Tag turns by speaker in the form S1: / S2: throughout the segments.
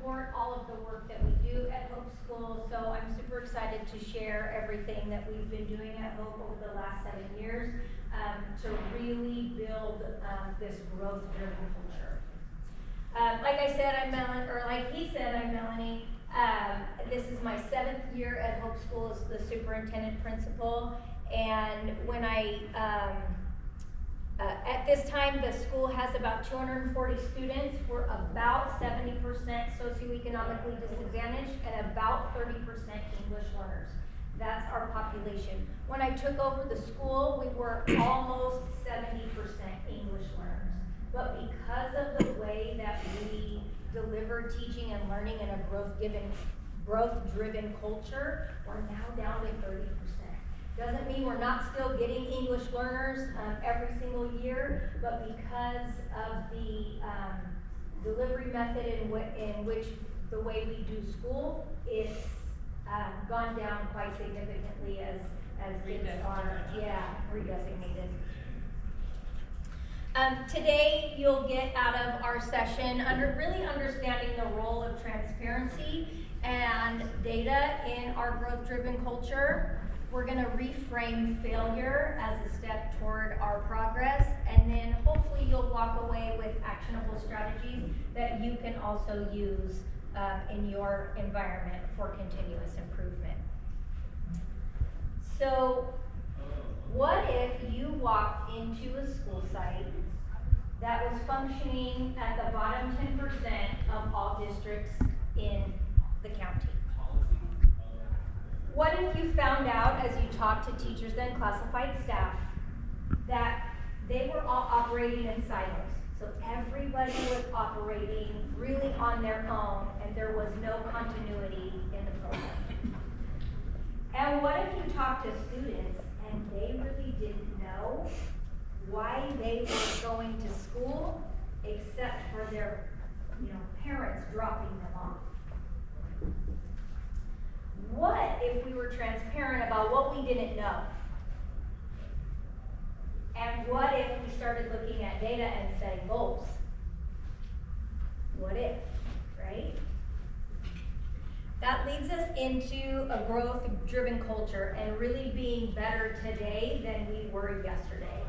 S1: support all of the work that we do at Hope School, so I'm super excited to share everything that we've been doing at Hope over the last 7 years to really build this growth-driven culture. Like I said, I'm Melanie, or like he said, I'm Melanie. This is my 7th year at Hope School as the superintendent principal, and when at this time, the school has about 240 students. We're about 70% socioeconomically disadvantaged and about 30% English learners. That's our population. When I took over the school, we were almost 70% English learners. But because of the way that we deliver teaching and learning in a growth-driven culture, we're now down to 30%. Doesn't mean we're not still getting English learners every single year, but because of the delivery method in which the way we do school, it's gone down quite significantly as kids are redesignated. Today you'll get out of our session really understanding the role of transparency and data in our growth-driven culture. We're going to reframe failure as a step toward our progress, and then hopefully you'll walk away with actionable strategies that you can also use in your environment for continuous improvement. So, what if you walked into a school site that was functioning at the bottom 10% of all districts in the county? What if you found out, as you talked to teachers and classified staff, that they were all operating in silos? So everybody was operating really on their own, and there was no continuity in the program. And what if you talked to students and they really didn't know why they were going to school except for their parents dropping them off? What if we were transparent about what we didn't know? And what if we started looking at data and setting goals? What if, right? That leads us into a growth-driven culture and really being better today than we were yesterday.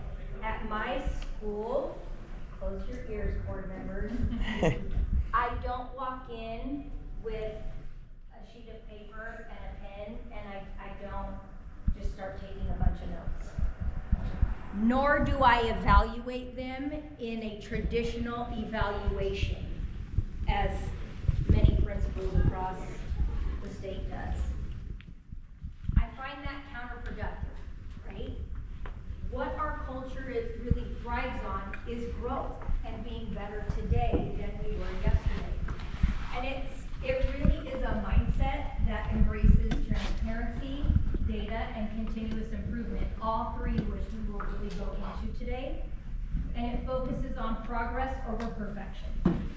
S1: At my school, close your ears, board members, I don't walk in with a sheet of paper and a pen, and I don't just start taking a bunch of notes. Nor do I evaluate them in a traditional evaluation, as many principals across the state does. I find that counterproductive, right? What our culture really thrives on is growth and being better today than we were yesterday. And it really is a mindset that embraces transparency, data, and continuous improvement, all three which we will really go into today. And it focuses on progress over perfection.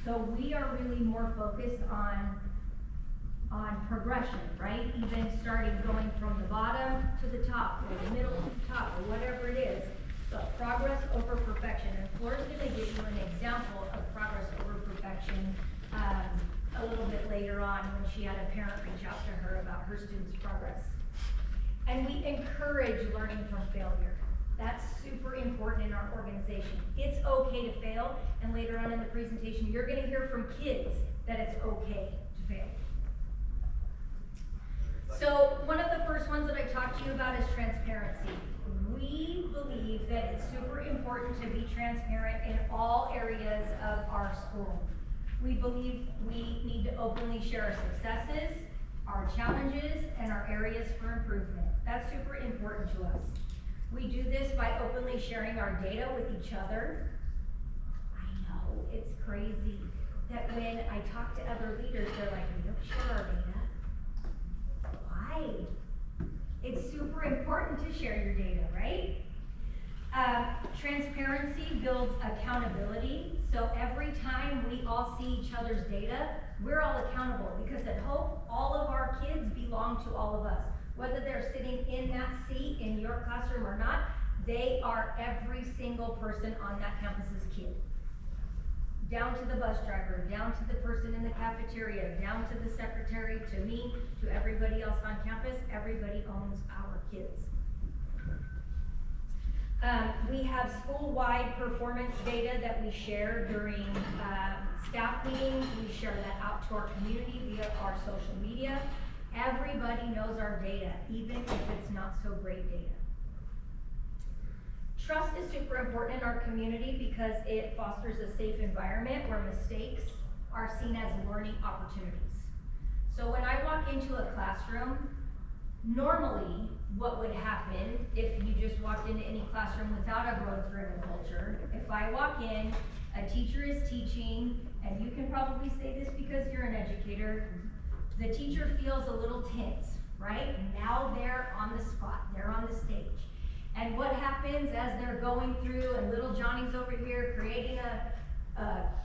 S1: So we are really more focused on progression, right? Even starting going from the bottom to the top, or the middle to the top, or whatever it is. But progress over perfection. And Flor is going to give you an example of progress over perfection a little bit later on when she had a parent reach out to her about her students' progress. And we encourage learning from failure. That's super important in our organization. It's okay to fail, and later on in the presentation, you're going to hear from kids that it's okay to fail. So one of the first ones that I talked to you about is transparency. We believe that it's super important to be transparent in all areas of our school. We believe we need to openly share our successes, our challenges, and our areas for improvement. That's super important to us. We do this by openly sharing our data with each other. I know, it's crazy that when I talk to other leaders, they're like, we don't share our data. Why? It's super important to share your data, right? Transparency builds accountability. So every time we all see each other's data, we're all accountable, because at Hope, all of our kids belong to all of us. Whether they're sitting in that seat in your classroom or not, they are every single person on that campus's kid. down to the bus driver, down to the person in the cafeteria, down to the secretary, to me, to everybody else on campus, everybody owns our kids. We have school-wide performance data that we share during staff meetings. We share that out to our community via our social media. Everybody knows our data, even if it's not so great data. Trust is super important in our community because it fosters a safe environment where mistakes are seen as learning opportunities. So when I walk into a classroom, normally what would happen if you just walked into any classroom without a growth-driven culture, if I walk in, a teacher is teaching, and you can probably say this because you're an educator, the teacher feels a little tense, right? Now they're on the spot, they're on the stage. And what happens as they're going through, and little Johnny's over here creating a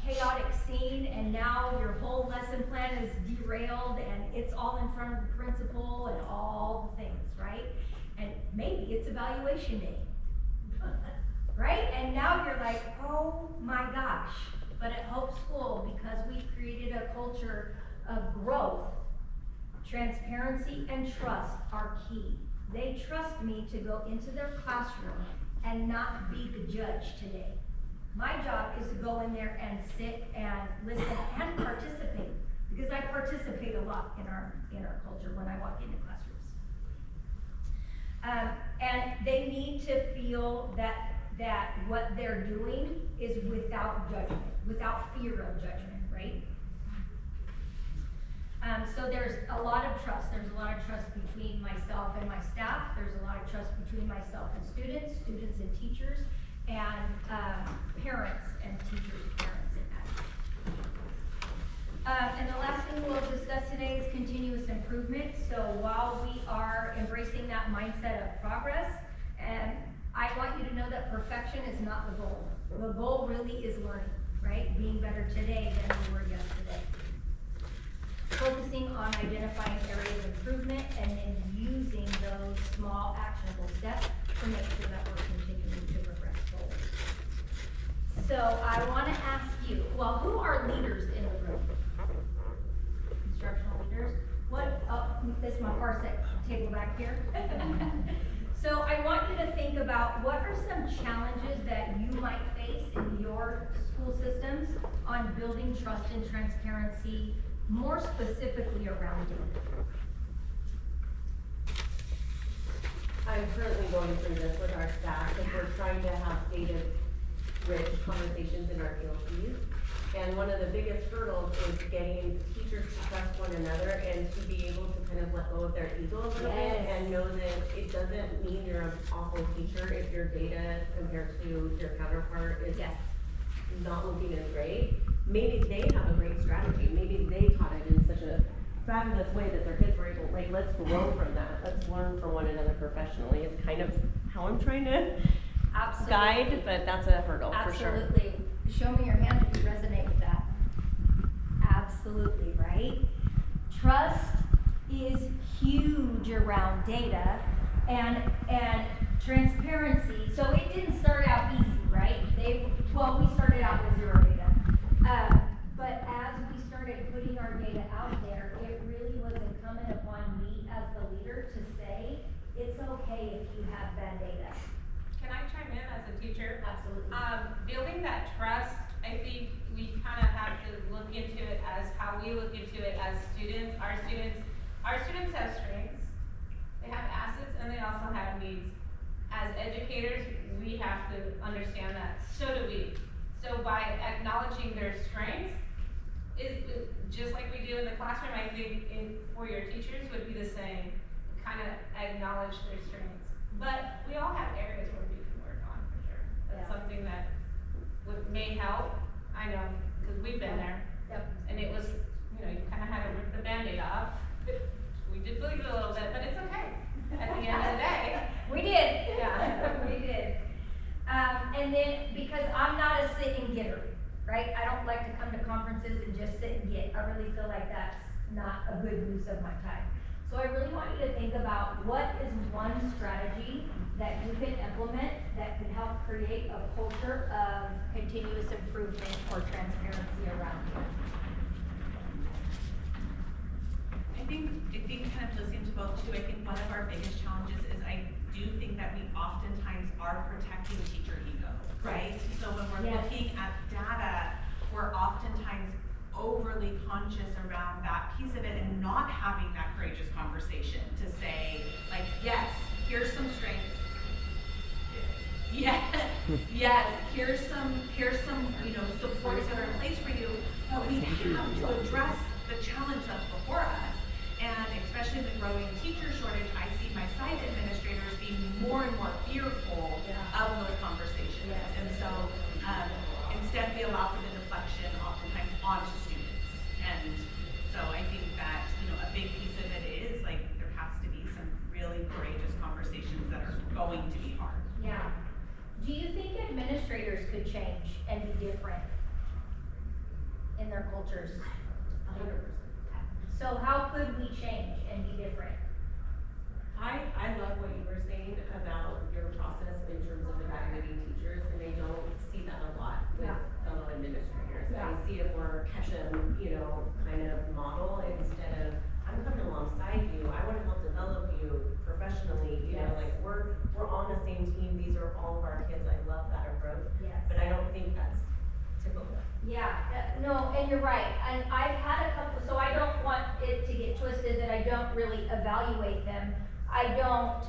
S1: chaotic scene, and now your whole lesson plan is derailed, and it's all in front of the principal and all the things, right? And maybe it's evaluation day, right? And now you're like, oh my gosh. But at Hope School, because we've created a culture of growth, transparency and trust are key. They trust me to go into their classroom and not be the judge today. My job is to go in there and sit and listen and participate, because I participate a lot in our culture when I walk into classrooms. And they need to feel that what they're doing is without judgment, without fear of judgment, right? So there's a lot of trust. There's a lot of trust between myself and my staff. There's a lot of trust between myself and students and teachers, and parents and teachers, parents and advocates. And the last thing we'll discuss today is continuous improvement. So while we are embracing that mindset of progress, and I want you to know that perfection is not the goal. The goal really is learning, right? Being better today than we were yesterday. Focusing on identifying areas of improvement and then using those small actionable steps to make sure that we're continuing to progress forward. So I want to ask you, well, who are leaders in the room? Instructional leaders? What, oh, this is my far table back here. So I want you to think about what are some challenges that you might face in your school systems on building trust and transparency, more specifically around data.
S2: I'm currently going through this with our staff, because we're trying to have data-rich conversations in our PLCs. And one of the biggest hurdles is getting teachers to trust one another and to be able to kind of let go of their ego a little bit and know that it doesn't mean you're an awful teacher if your data compared to your counterpart is not looking as great. Maybe they have a great strategy. Maybe they taught it in such a fabulous way that their kids were able, like, let's grow from that. Let's learn from one another professionally. It's kind of how I'm trying to guide, but that's a hurdle for sure.
S1: Absolutely. Show me your hand if you resonate with that. Absolutely, right? Trust is huge around data and transparency. So it didn't start out easy, right? We started out with zero data. But as we started putting our data out there, it really was incumbent upon me as the leader to say, it's okay if you have bad data.
S3: Can I chime in as a teacher?
S1: Absolutely.
S3: Building that trust, I think we kind of have to look into it as how we look into it as students. Our students have strengths, they have assets, and they also have needs. As educators, we have to understand that. So do we. So by acknowledging their strengths, just like we do in the classroom, I think for your teachers would be the same. Kind of acknowledge their strengths. But we all have areas where we can work on, for sure. That's something that may help. I know, because we've been there.
S1: Yep. And
S3: it was, you kind of had to rip the Band-Aid off. We did bleed a little bit, but it's okay. At the end of the day.
S1: We did.
S3: Yeah.
S1: We did. And then, because I'm not a sit and giver, right? I don't like to come to conferences and just sit and get. I really feel like that's not a good use of my time. So I really want you to think about what is one strategy that you can implement that could help create a culture of continuous improvement or transparency around you.
S4: I think kind of listening to both too, I think one of our biggest challenges is I do think that we oftentimes are protecting teacher ego, right? So when we're
S1: Yes.
S4: looking at data, we're oftentimes overly conscious around that piece of it and not having that courageous conversation to say, like, yes, here's some strengths. Yeah, yes, here's some, supports that are in place for you, but we have to address the challenge that's before us. And especially the growing teacher shortage, I see my site administrators being more and more fearful of those conversations.
S1: Yes.
S4: And so, instead we allow for the deflection oftentimes onto students. And so I think that, a big piece of it is like, there has to be some really courageous conversations that are going to be hard.
S1: Yeah. Do you think administrators could change and be different in their cultures?
S2: 100%.
S1: So how could we change and be different?
S2: I love what you were saying about your process in terms of evaluating teachers, and I don't see that a lot with
S1: Yeah.
S2: fellow administrators.
S1: Yeah.
S2: I see it more catch them, kind of model instead of, I'm coming alongside you, I wanna help develop you professionally,
S1: Yes.
S2: like, we're on the same team, these are all of our kids, I love that approach,
S1: Yes.
S2: but I don't think that's typical.
S1: Yeah, no, and you're right, and I've had a couple, so I don't want it to get twisted that I don't really evaluate them. I don't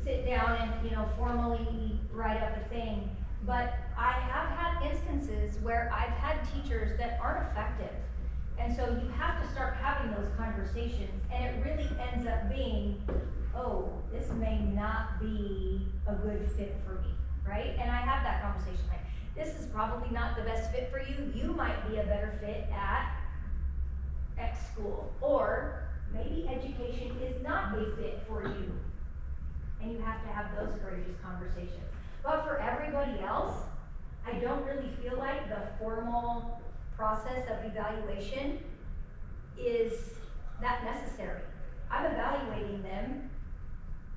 S1: sit down and, formally write up a thing, but I have had instances where I've had teachers that aren't effective. And so you have to start having those conversations, and it really ends up being, oh, this may not be a good fit for me, right? And I have that conversation, like, this is probably not the best fit for you. You might be a better fit at X school. Or maybe education is not a fit for you. And you have to have those courageous conversations. But for everybody else, I don't really feel like the formal process of evaluation is that necessary. I'm evaluating them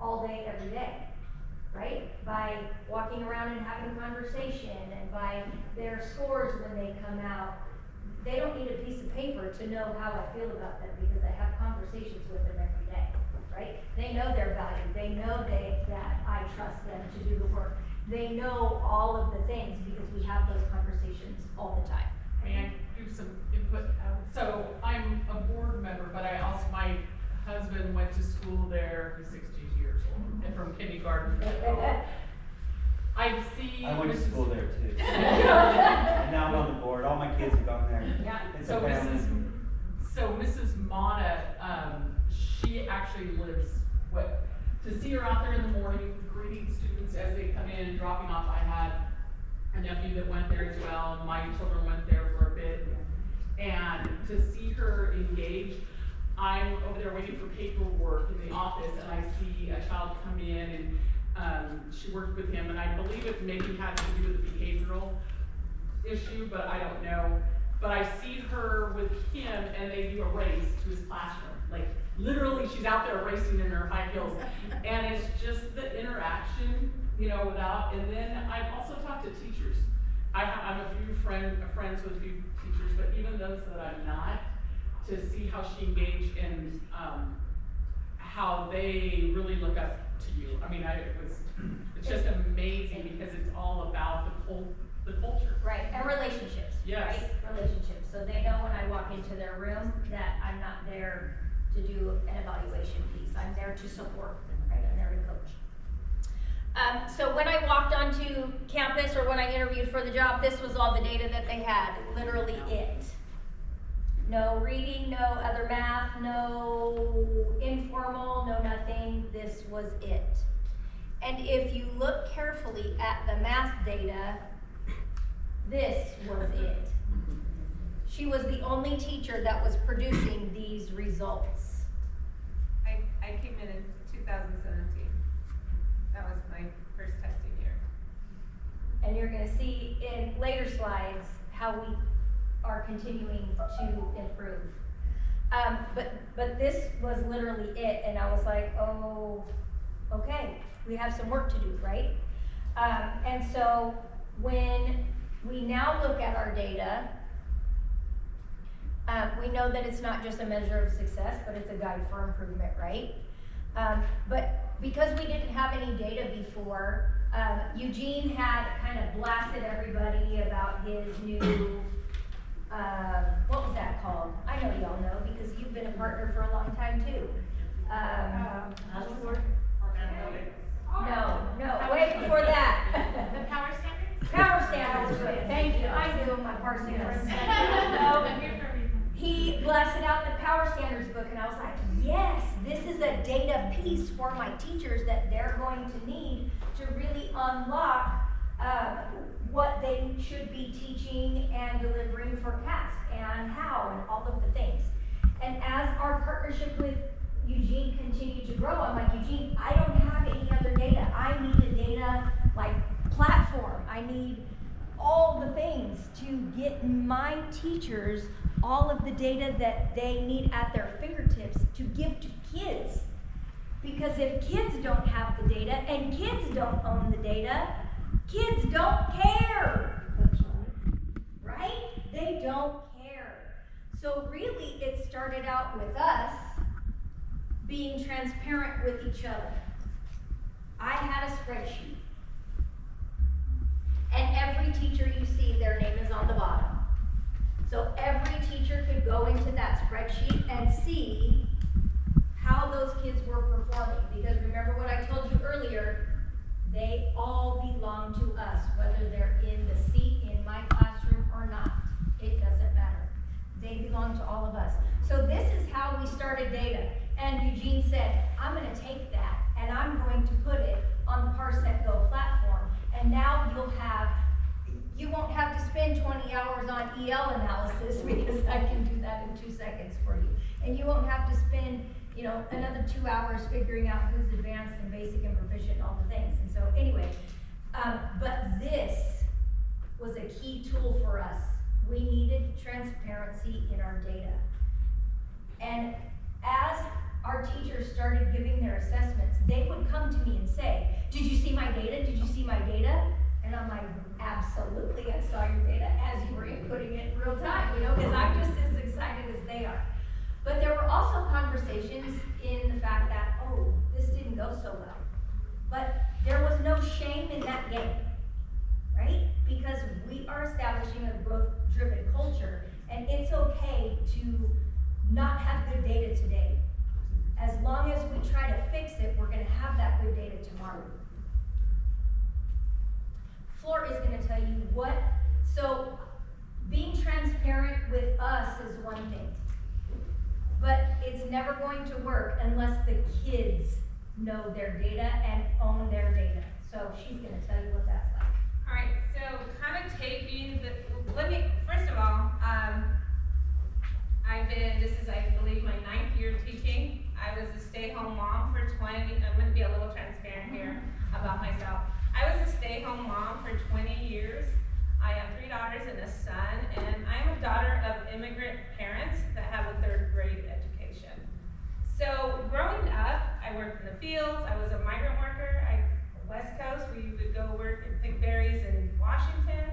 S1: all day, every day. Right? By walking around and having a conversation, and by their scores when they come out. They don't need a piece of paper to know how I feel about them, because I have conversations with them every day, right? They know their value, they know that I trust them to do the work. They know all of the things because we have those conversations all the time.
S5: May I do some input? So I'm a board member, but my husband went to school there, he's 60 years old, and from kindergarten. I see.
S6: I went to school there too. And now I'm on the board, all my kids have gone there.
S5: Yeah,
S6: It's
S5: so
S6: a family.
S5: Mrs. Matta, she actually lives, to see her out there in the morning, greeting students as they come in, dropping off. I had a nephew that went there as well, and my children went there for a bit. And to see her engaged, I'm over there waiting for paperwork in the office, and I see a child come in, and she worked with him, and I believe it maybe had to do with the behavioral issue, but I don't know. But I see her with him, and they do a race to his classroom. Like, literally, she's out there racing in her high heels. And it's just the interaction, without, and then I've also talked to teachers. I'm a few friends with a few teachers, but even those that I'm not, to see how she engaged and how they really look up to you. I mean, it's just amazing, because it's all about the culture.
S1: Right, and relationships,
S5: Yes.
S1: right? Relationships, so they know when I walk into their room that I'm not there to do an evaluation piece, I'm there to support them, right, I'm there to coach. So when I walked onto campus, or when I interviewed for the job, this was all the data that they had, literally it. No reading, no other math, no informal, no nothing, this was it. And if you look carefully at the math data, this was it. She was the only teacher that was producing these results.
S3: I came in 2017. That was my first testing year.
S1: And you're gonna see in later slides how we are continuing to improve. But this was literally it, and I was like, oh, okay, we have some work to do, right? And so when we now look at our data, we know that it's not just a measure of success, but it's a guide for improvement, right? But because we didn't have any data before, Eugene had kind of blasted everybody about his new, what was that called? I know y'all know because you've been a partner for a long time too. No, way before that.
S3: The power standards?
S1: Power standards, thank you, I knew my parsing friends. No,
S3: I'm here for a reason.
S1: he blasted out the power standards book and I was like, yes, this is a data piece for my teachers that they're going to need to really unlock what they should be teaching and delivering for CAST and how and all of the things. And as our partnership with Eugene continued to grow, I'm like, Eugene, I don't have any other data. I need a data like platform. I need all the things to get my teachers all of the data that they need at their fingertips to give to kids. Because if kids don't have the data and kids don't own the data, kids don't care. Right? They don't care. So really it started out with us being transparent with each other. I had a spreadsheet. And every teacher you see, their name is on the bottom. So every teacher could go into that spreadsheet and see how those kids were performing. Because remember what I told you earlier, they all belong to us, whether they're in the seat in my classroom or not. It doesn't matter. They belong to all of us. So this is how we started data. And Eugene said, I'm going to take that and I'm going to put it on the Go platform. And now you won't have to spend 20 hours on EL analysis because I can do that in 2 seconds for you. And you won't have to spend, another 2 hours figuring out who's advanced and basic and proficient and all the things. And so anyway, but this was a key tool for us. We needed transparency in our data. And as our teachers started giving their assessments, they would come to me and say, did you see my data? Did you see my data? And I'm like, absolutely, I saw your data as you were inputting it in real time, because I'm just as excited as they are. But there were also conversations in the fact that, oh, this didn't go so well. But there was no shame in that game, right? Because we are establishing a growth-driven culture, and it's okay to not have good data today. As long as we try to fix it, we're going to have that good data tomorrow. Flor is going to tell you so being transparent with us is one thing, but it's never going to work unless the kids know their data and own their data. So she's going to tell you what that's like.
S3: All right, so kind of taking first of all, this is, I believe, my 9th year teaching. I was a stay-home mom for 20, I'm going to be a little transparent here about myself. I was a stay-home mom for 20 years. I have 3 daughters and a son, and I'm a daughter of immigrant parents that have a 3rd grade education. So growing up, I worked in the fields. I was a migrant worker. West Coast, we would go work and pick berries in Washington,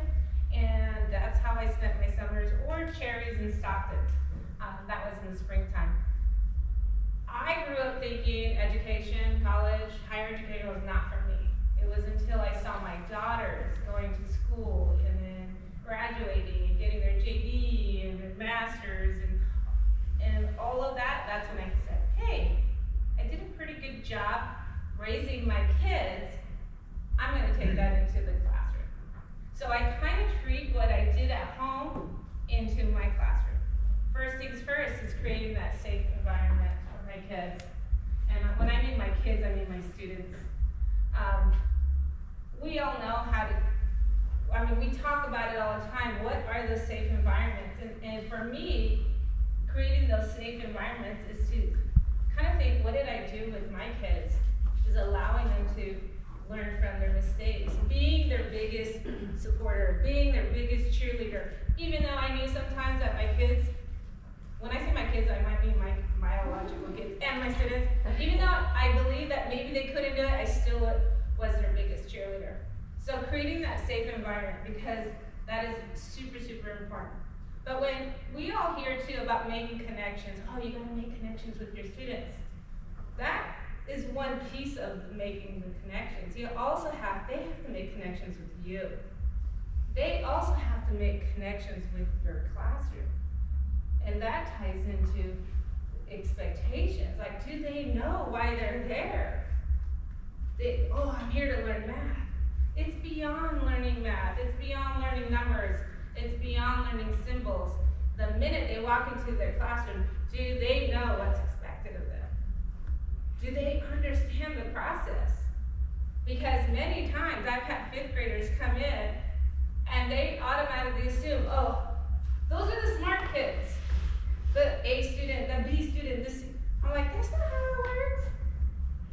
S3: and that's how I spent my summers, or cherries in Stockton. That was in the springtime. I grew up thinking education, college, higher education was not for me. It was until I saw my daughters going to school and then graduating and getting their JD and their masters and all of that, that's when I said, hey, I did a pretty good job raising my kids. I'm going to take that into the classroom. So I kind of treat what I did at home into my classroom. First things first is creating that safe environment for my kids. And when I mean my kids, I mean my students. We all know we talk about it all the time. What are those safe environments? And for me, creating those safe environments is to kind of think, what did I do with my kids? Is allowing them to learn from their mistakes, being their biggest supporter, being their biggest cheerleader. Even though I knew sometimes that my kids, when I say my kids, I might mean So creating that safe environment, because that is super, super important. But when we all hear too about making connections, oh, you gotta make connections with your students. That is one piece of making the connections. They have to make connections with you. They also have to make connections with your classroom. And that ties into expectations. Like, do they know why they're there? I'm here to learn math. It's beyond learning math. It's beyond learning numbers. It's beyond learning symbols. The minute they walk into their classroom, do they know what's expected of them? Do they understand the process? Because many times I've had 5th graders come in and they automatically assume, oh, those are the smart kids. The A student, the B student, this. I'm like, that's not how it works.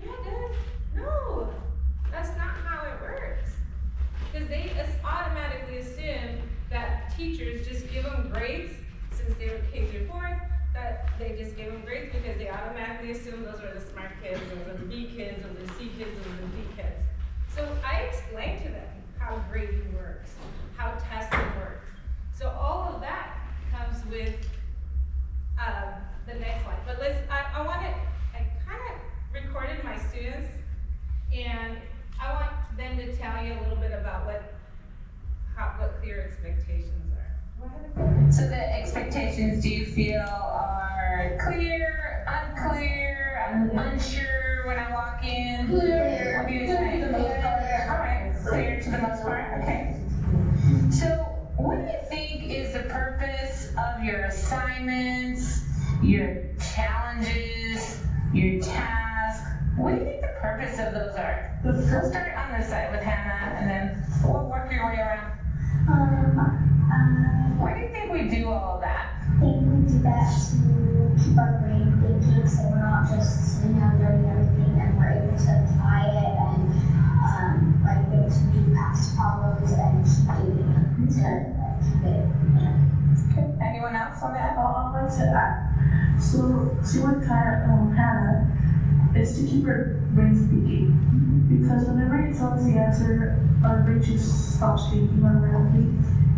S3: Yeah, it does. No, that's not how it works. Because they automatically assume that teachers just give them grades since they were K through 4th, that they just give them grades because they automatically assume those are the smart kids, those are the B kids, those are the C kids, those are the D kids. So I explained to them how grading works, how testing works. So all of that comes with the next slide. But I kind of recorded my students, and I want them to tell you a little bit about what clear expectations are.
S7: So the expectations, do you feel are clear, unclear, I'm unsure when I walk in?
S8: Clear.
S7: What do you think? All right, clear to the most part, okay. So what do you think is the purpose of your assignments, your challenges, your tasks? What do you think the purpose of those are? We'll start on this side with Hannah, and then we'll work your way around. Why do you think we do all of that?
S8: I think we do that to keep our brain thinking, so we're not just sitting down learning everything, and we're able to apply it and like be able to do past problems and keep doing it. Keep it.
S7: Okay. Anyone else on that?
S9: I'd like to add. So she would kind of Hannah is to keep her brain speaking, because whenever you tell us the answer, our brain just stops thinking automatically.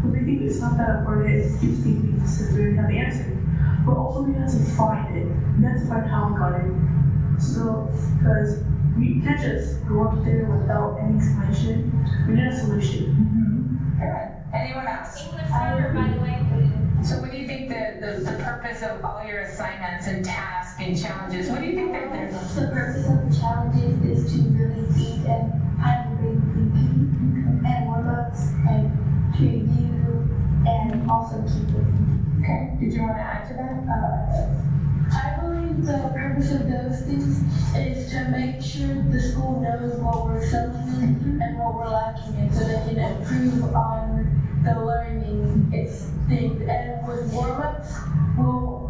S9: Because we think it's not that important, it keeps thinking since we already have the answer. But also we have to find it. We have to find how we got it. So, because we can't just go up there without any explanation. We need a solution.
S7: Good. Anyone else?
S1: English grammar, by the way.
S7: So what do you think the purpose of all your assignments and tasks and challenges, what do you think they're there?
S8: The purpose of the challenges is to really think and have your brain thinking, and warm-ups, and to review, and also keep it.
S7: Okay, did you want to add to that?
S10: I believe the purpose of those things is to make sure the school knows what we're excelling in and what we're lacking in, so they can improve on the learning things. And with warm-ups,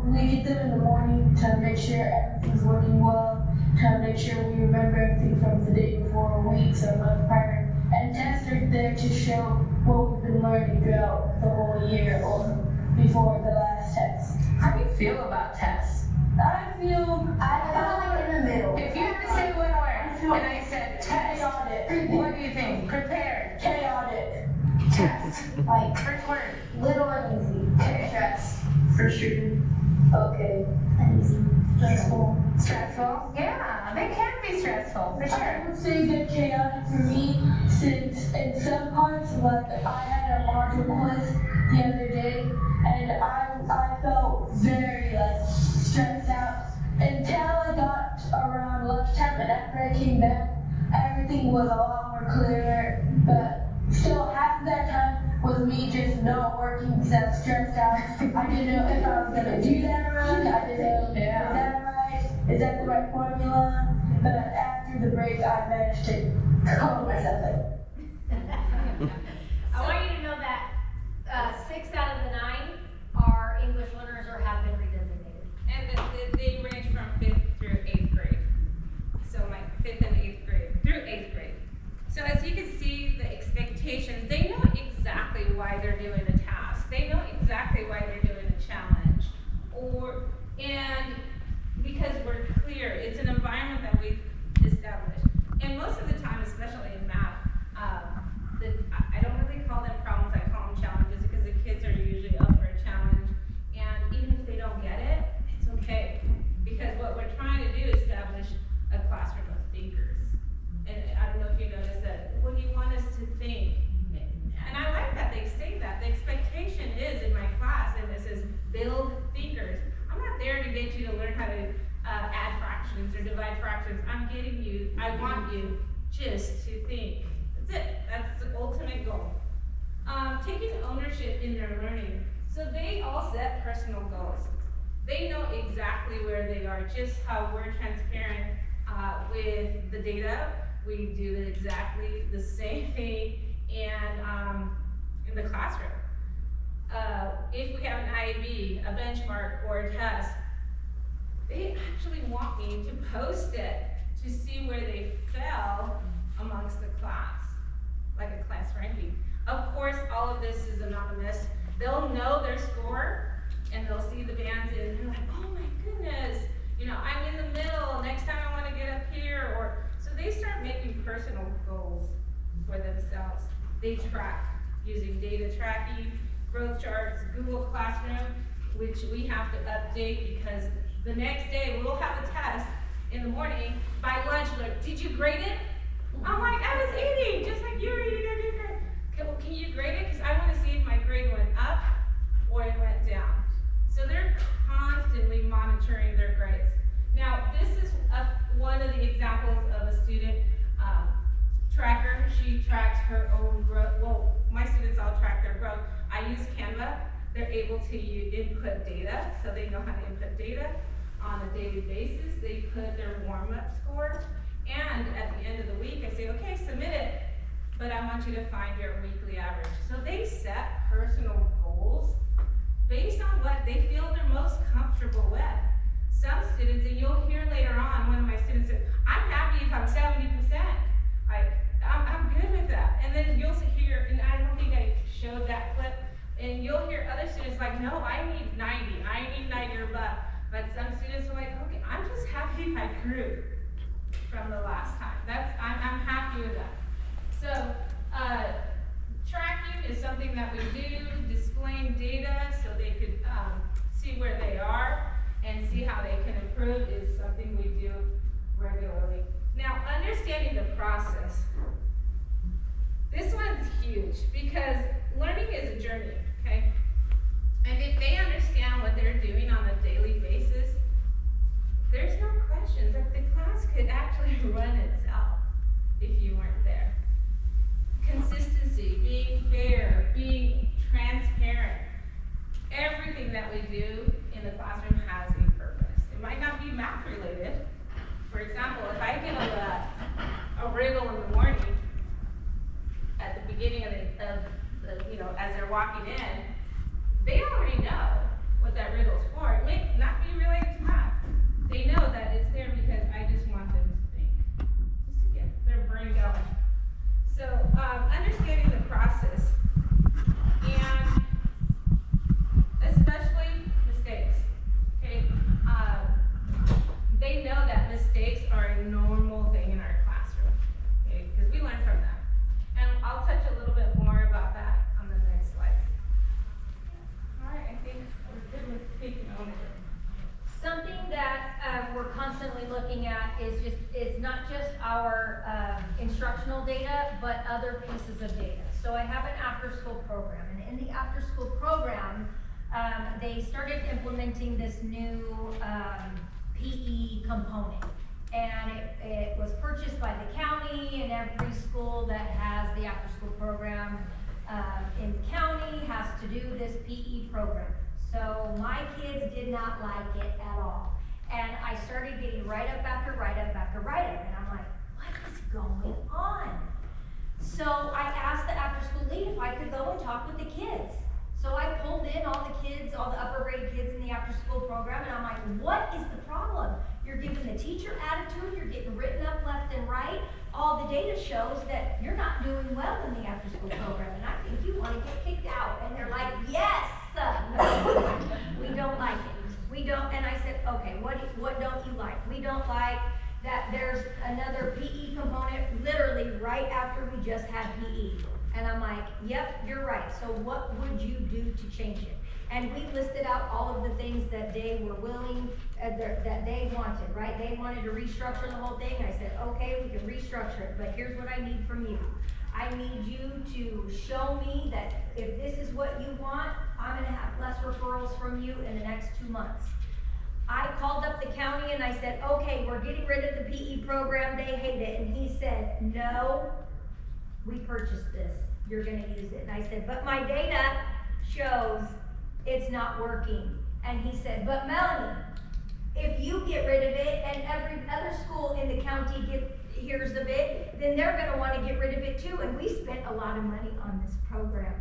S10: we get them in the morning to make sure everything's working well, to make sure we remember everything from the day before, weeks or months prior. And tests are there to show what we've been learning throughout the whole year or before the last test.
S7: How do you feel about tests?
S10: I feel
S8: like in the middle.
S7: If you had to say one word, and I said test,
S10: chaotic.
S7: what do you think? Prepared.
S10: Chaotic.
S7: Test.
S8: Like
S7: First word.
S8: little uneasy.
S7: Okay.
S8: Stress.
S9: Frustrated.
S10: Okay.
S8: Uneasy. Stressful.
S7: Stressful? Yeah, they can be stressful, for
S10: I
S7: sure.
S10: would say they're chaotic for me, since in some parts, like I had a module quiz the other day, and I felt very stressed out until I got around lunchtime, and after I came back, everything was a lot more clearer. But still, half of that time was me just not working because I was stressed out. I didn't know if I was gonna do that right. I didn't know is that right? Is that the right formula? But after the break, I managed to calm myself in.
S1: I want you to know that 6 out of the 9 are English learners or have been redesignated.
S3: And they range from 5th through 8th grade. So like 5th and 8th grade, through 8th grade. So as you can see, the expectations, they know exactly why they're doing a task. They know exactly why they're doing a challenge. And because we're clear, it's an environment that we've established. And most of the time, especially in math, the divide fractions. I'm getting you, I want you just to think. That's it, that's the ultimate goal. Taking ownership in their learning. So they all set personal goals. They know exactly where they are, just how we're transparent with the data. We do exactly the same thing in the classroom. If we have an IAB, a benchmark, or a test, they actually want me to post it to see where they fell amongst the class, like a class ranking. Of course, all of this is anonymous. They'll know their score, and they'll see the bands, and they're like, oh my goodness, you know, I'm in the middle, next time I wanna get up here, or, so they start making personal goals for themselves. They track using data tracking, growth charts, Google Classroom, which we have to update because the next day we'll have a test in the morning. By lunch, like, did you grade it? I'm like, I was eating, just like you were eating, I did grade. Can you grade it? Because I want to see if my grade went up or it went down. So they're constantly monitoring their grades. Now, this is one of the examples of a student tracker. She tracks her own growth. Well, my students all track their growth. I use Canva. They're able to input data, so they know how to input data on a daily basis. They put their warm-up score, and at the end of the week, I say, okay, submit it, but I want you to find your weekly average. So they set personal goals based on what they feel they're most comfortable with. Some students, and you'll hear later on, one of my students said, I'm happy if I'm 70%. I'm good with that. And then you'll hear, and I don't think I showed that clip, and you'll hear other students like, no, I need 90, I need 90 or above. But some students are like, okay, I'm just happy if I grew from the last time. I'm happy with that. So, tracking is something that we do, displaying data so they could see where they are and see how they can improve is something we do regularly. Now, understanding the process. This one's huge because learning is a journey, okay? And if they understand what they're doing on a daily basis, there's no questions. Like the class could actually run itself if you weren't there. Consistency, being fair, being transparent. Everything that we do in the classroom has a purpose. It might not be math related. For example, if I give a wriggle in the morning, at the beginning of the you know, as they're walking in, they already know what that wriggle's for. It might not be related to math. They know that it's there because I just want them to think, just to get their brain going. So, understanding the process, and especially mistakes, okay? They know that mistakes are a normal thing in our classroom, okay? Because we learn from them. And I'll touch a little bit more about that on the next slide. All right, I think we're good with taking ownership.
S1: Something that we're constantly looking at is not just our instructional data, but other pieces of data. So I have an after-school program, and in the after-school program, they started implementing this new PE component. And it was purchased by the county, and every school that has the after-school program in the county has to do this PE program. So my kids did not like it at all. And I started getting write-up after write-up after write-up, and I'm like, what is going on? So I asked the after-school lead if I could go and talk with the kids. So I pulled in all the kids, all the upper grade kids in the after-school program, and I'm like, what is the problem? You're giving the teacher attitude, you're getting written up left and right. All the data shows that you're not doing well in the after-school program, and I think you want to get kicked out. And they're like, yes, we don't like it. We don't, and I said, okay, what don't you like? We don't like that there's another PE component literally right after we just had PE. And I'm like, yep, you're right. So what would you do to change it? And we listed out all of the things that they were willing, that they wanted, right? They wanted to restructure the whole thing. I said, okay, we can restructure it, but here's what I need from you. I need you to show me that if this is what you want, I'm gonna have less referrals from you in the next 2 months. I called up the county and I said, okay, we're getting rid of the PE program, they hate it, and he said, no, we purchased this, you're gonna use it. And I said, but my data shows it's not working. And he said, but Melanie, if you get rid of it and every other school in the county hears of it, then they're gonna wanna get rid of it too, and we spent a lot of money on this program.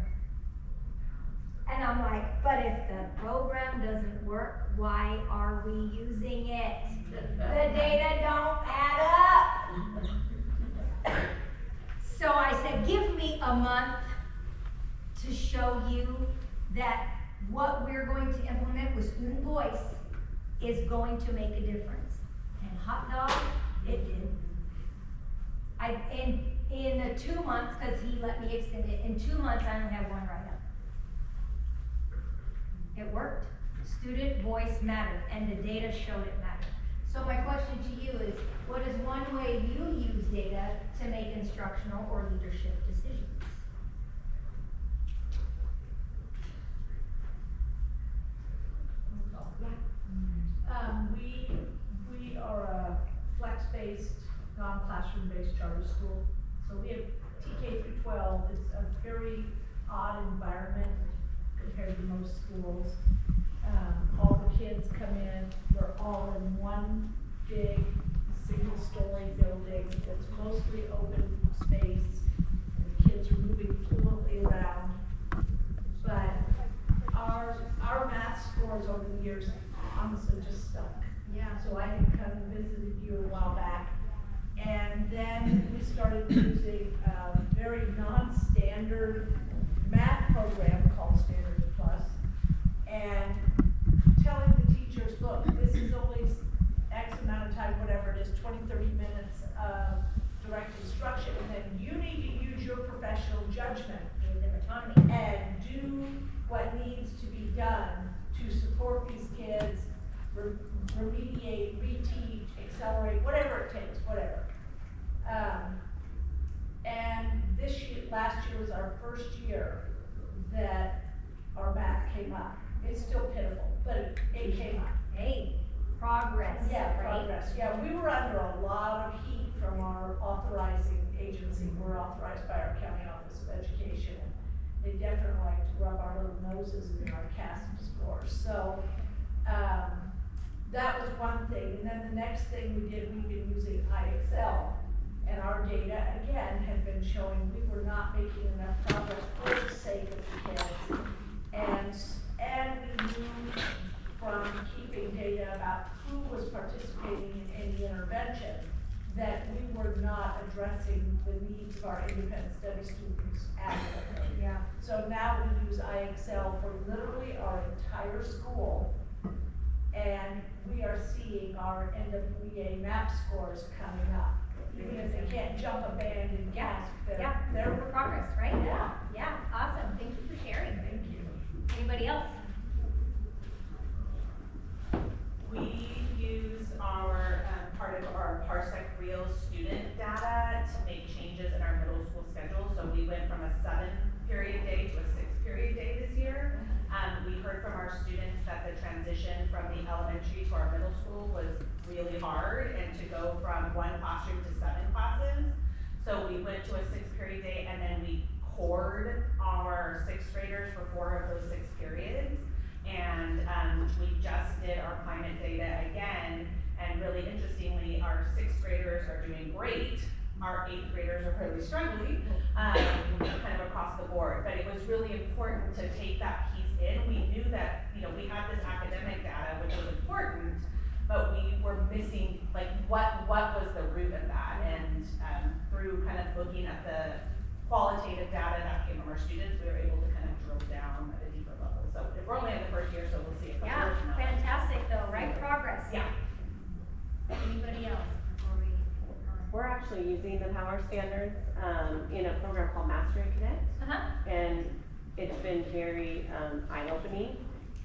S1: And I'm like, but if the program doesn't work, why are we using it? The data don't add up. So I said, give me a month to show you that what we're going to implement with student voice is going to make a difference. And hot dog, it did. In the 2 months, cause he let me extend it, in 2 months I only have one write-up. It worked. Student voice mattered, and the data showed it mattered. So my question to you is, what is one way you use data to make instructional or leadership decisions?
S11: We are a flex-based, non-classroom-based charter school. So we have TK through 12. It's a very odd environment compared to most schools. All the kids come in, we're all in one big single-story building that's mostly open space. And the kids are moving fluently around. But our math scores over the years honestly just stuck.
S1: Yeah.
S11: So I had come and visited you a while back. And then we started using a very non-standard math program called Standard Plus, and telling the teachers, look, this is only X amount of time, whatever it is, 20, 30 minutes of direct instruction, and then you need to use your professional judgment and do what needs to be done to support these kids, remediate, reteach, accelerate, whatever it takes, whatever. And last year was our first year that our math came up. It's still pitiful, but it came up.
S1: Hey, progress.
S11: Yeah,
S1: right?
S11: progress. Yeah, we were under a lot of heat from our authorizing agency. We're authorized by our county office of education. They definitely like to rub our little noses in our CASP scores. So, that was one thing. And then the next thing we did, we've been using IXL. And our data, again, had been showing we were not making enough progress for the sake of the kids. And we knew from keeping data about who was participating in any intervention that we were not addressing the needs of our independent study students adequately.
S1: Yeah.
S11: So now we use IXL for literally our entire school. And we are seeing our NWEA MAP scores coming up. Even if they can't jump a band and gasp,
S1: They're progress, right?
S11: Yeah.
S1: Yeah, awesome. Thank you for sharing.
S11: Thank you.
S1: Anybody else?
S12: We use our, part of our Parsec Real student data to make changes in our middle school schedule. So we went from a 7-period day to a 6-period day this year. We heard from our students that the transition from the elementary to our middle school was really hard, and to go from 1 classroom to 7 classes. So we went to a 6-period day, and then we cored our 6th graders for 4 of those 6 periods. And we just did our climate data again, and really interestingly, our 6th graders are doing great. Our 8th graders are really struggling, kind of across the board. But it was really important to take that piece in. We knew that, we had this academic data, which was important, but we were missing, like, what was the root of that? And through kind of looking at the qualitative data that came from our students, we were able to kind of drill down at a deeper level. So we're only in the first year, so we'll see it.
S1: Yeah, fantastic though, right? Progress.
S12: Yeah.
S1: Anybody else before we move on?
S2: We're actually using the power standards, in a program called Mastery Connect. And it's been very eye-opening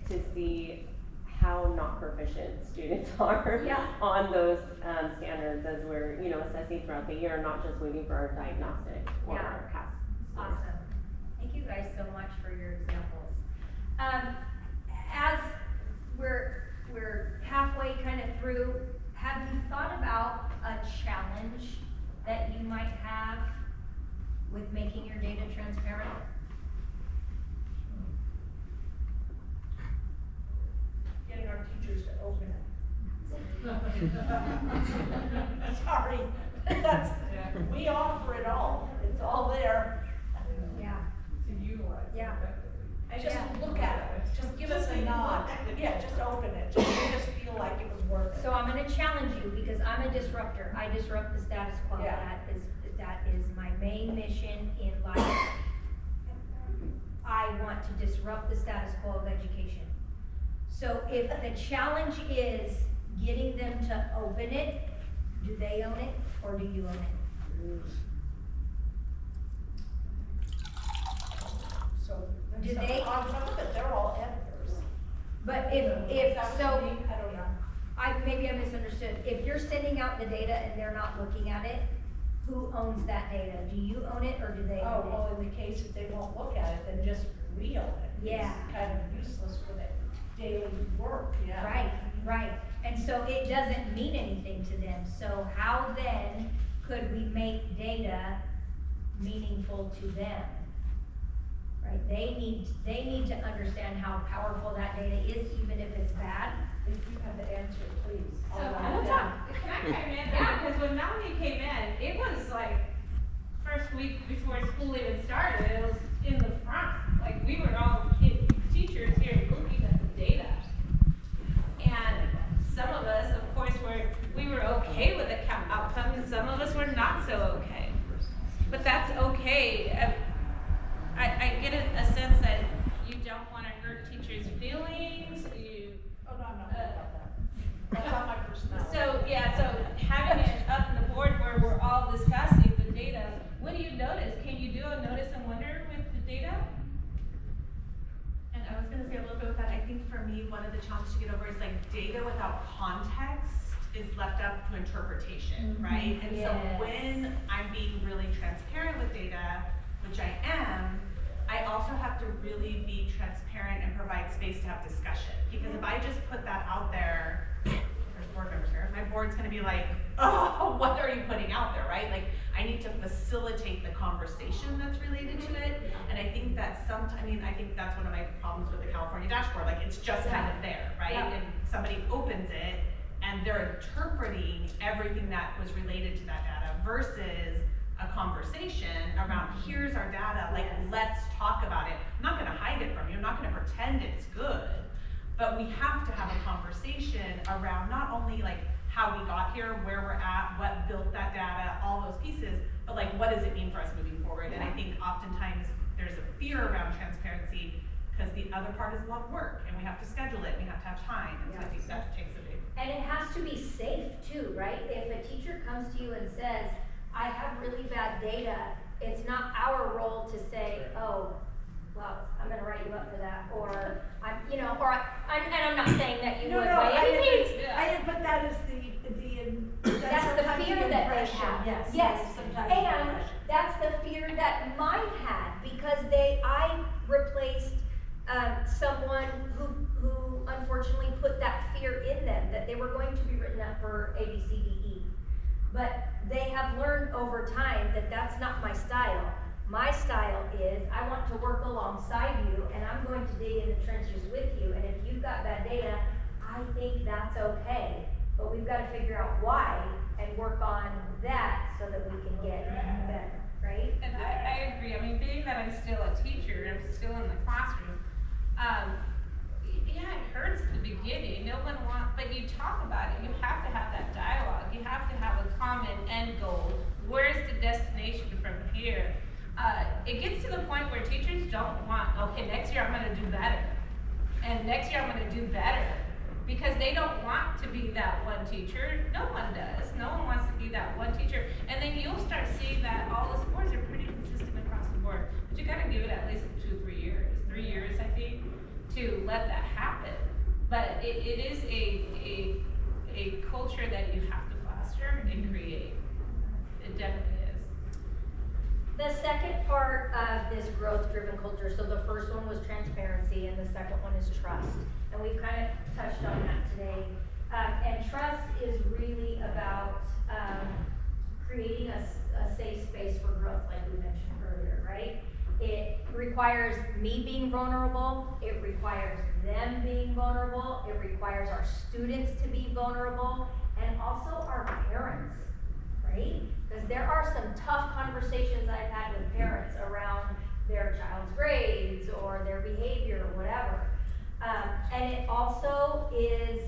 S2: to see how not proficient students are on those standards as we're, assessing throughout the year, not just waiting for our diagnostic or our CASP.
S1: Awesome. Thank you guys so much for your examples. As we're halfway a challenge that you might have with making your data transparent?
S11: Getting our teachers to open it. Sorry, that's, we offer it all, it's all there.
S1: Yeah.
S5: To utilize it
S1: Yeah.
S5: effectively.
S11: And just
S1: Yeah.
S11: look at it, just give us a nod, yeah, just open it, just make us feel like it was worth it.
S1: So I'm gonna challenge you because I'm a disruptor. I disrupt the status quo.
S11: Yeah.
S1: That is my main mission in life. I want to disrupt the status quo of education. So if the challenge is getting them to open it, do they own it or do you own it?
S11: So,
S1: Do they-
S11: on some of it, they're all editors.
S1: But
S11: Is
S1: if
S11: that what
S1: so,
S11: you mean? I don't know.
S1: maybe I misunderstood. If you're sending out the data and they're not looking at it, who owns that data? Do you own it or do they
S11: Oh,
S1: own it?
S11: well, in the case that they won't look at it, then just we own it.
S1: Yeah.
S11: It's kind of useless for their daily work, yeah.
S1: Right, right. And so it doesn't mean anything to them. So how then could we make data meaningful to them? Right, they need to understand how powerful that data is, even if it's bad.
S11: If you have the answer, please.
S3: So,
S11: I'll
S3: can
S11: write it down.
S3: I chime in? Because when Melanie came in, it was like, first week before school even started, it was in the front. Like, we were all, teachers here looking at the data. And some of us, of course, we were okay with the outcome, and some of us were not so okay. But that's okay. I get a sense that you don't wanna hurt teachers' feelings,
S11: Oh, no, I'm not worried about that. That's not my personality.
S3: So, yeah, so having it up on the board where we're all discussing the data, what do you notice? Can you do a notice and wonder with the data?
S4: And I was gonna say a little bit with that, I think for me, one of the challenges to get over is like data without context is left up to interpretation, right? And so
S1: Yes.
S4: when I'm being really transparent with data, which I am, I also have to really be transparent and provide space to have discussion. Because if I just put that out there, there's board members here, my board's gonna be like, oh, what are you putting out there, right? Like, I need to facilitate the conversation that's related to it. And I think that I think that's one of my problems with the California dashboard, like, it's just kind of there, right?
S1: Yeah.
S4: And somebody opens it and they're interpreting everything that was related to that data versus a conversation around, here's our data, like, let's talk about it. I'm not gonna hide it from you, I'm not gonna pretend it's good, but we have to have a conversation around not only like how we got here, where we're at, what built that data, all those pieces, but like, what does it mean for us moving forward? And I think oftentimes there's a fear around transparency because the other part is a lot of work and we have to schedule it, we have to have time, and so I think that takes a big.
S1: And it has to be safe too, right? If a teacher comes to you and says, I have really bad data, it's not our role to say, oh, well, I'm gonna write you up for that, or and I'm not saying that you
S11: No,
S1: would
S11: no,
S1: by any means.
S11: but that is
S1: That's the
S11: sometimes
S1: fear that they
S11: impression,
S1: have.
S11: Yes.
S1: Yes,
S11: Sometimes the
S1: and
S11: impression.
S1: that's the fear that mine had, because I replaced, someone who unfortunately put that fear in them, that they were going to be written up for A, B, C, D, E. But they have learned over time that that's not my style. My style is, I want to work alongside you, and I'm going to dig in the trenches with you, and if you've got bad data, I think that's okay. But we've gotta figure out why, and work on that so that we can get better, right?
S3: And I agree. I mean, being that I'm still a teacher, I'm still in the classroom, yeah, it hurts at the beginning. No one wants, but you talk about it. You have to have that dialogue. You have to have a common end goal. Where's the destination from here? It gets to the point where teachers don't want, okay, next year I'm gonna do better. And next year I'm gonna do better. Because they don't want to be that one teacher. No one does. No one wants to be that one teacher. And then you'll start seeing that all the scores are pretty consistent across the board. But you gotta give it at least 2, 3 years. 3 years, I think, to let that happen. But it is a culture that you have to foster and create. It definitely is.
S1: The second part of this growth-driven culture, so the first one was transparency, and the second one is trust. And we've kind of touched on that today. And trust is really about requires me being vulnerable, it requires them being vulnerable, it requires our students to be vulnerable, and also our parents, right? Because there are some tough conversations I've had with parents around their child's grades or their behavior or whatever. And it also is,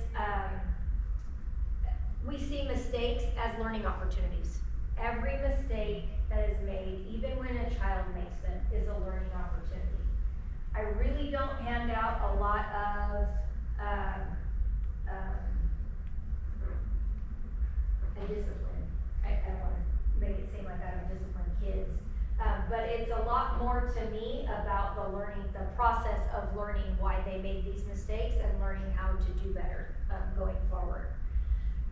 S1: we see mistakes as learning opportunities. Every mistake that is made, even when a child makes them, is a learning opportunity. I really don't hand out a lot of, a discipline. I don't wanna make it seem like I don't discipline kids. But it's a lot more to me about the learning, the process of learning why they made these mistakes and learning how to do better, going forward.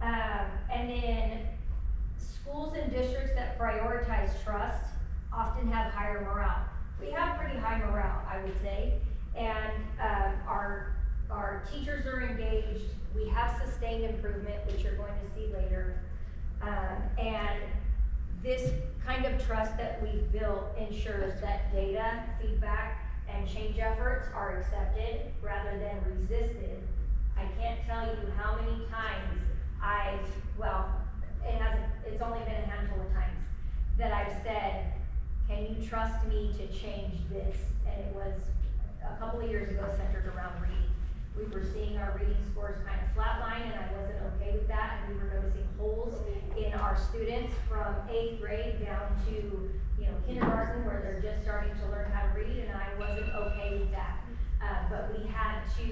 S1: And then schools and districts that prioritize trust often have higher morale. We have pretty high morale, I would say, and our teachers are engaged. We have sustained improvement, which you're going to see later. And this kind of trust that we've built ensures that data, feedback, and change efforts are accepted rather than resisted. I can't tell you how many times it's only been a handful of times that I've said, can you trust me to change this? And it was a couple of years ago centered around reading. We were seeing our reading scores kind of flatline, and I wasn't okay with that, and we were noticing holes in our students from 8th grade down to, kindergarten, where they're just starting to learn how to read, and I wasn't okay with that. But we had to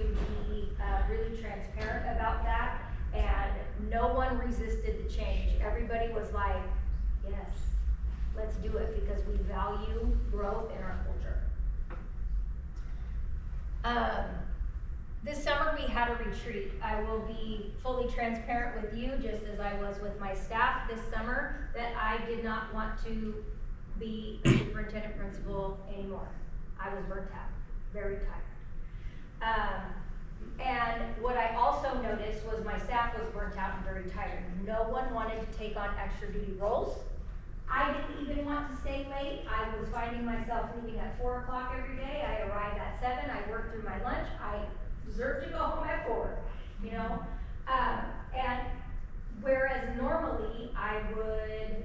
S1: be really transparent about that, and no one resisted the change. Everybody was like, yes, let's do it, because we value growth in our culture. This summer we had a retreat. I will be fully transparent with you, just as I was with my staff this summer, that I did not want to be a superintendent principal anymore. I was burnt out, very tired. And what I also noticed was my staff was burnt out and very tired. No one wanted to take on extra duty roles. I didn't even want to stay late. I was finding myself leaving at 4 o'clock every day. I arrived at 7, I worked through my lunch. I deserved to go home at 4, and whereas normally I would,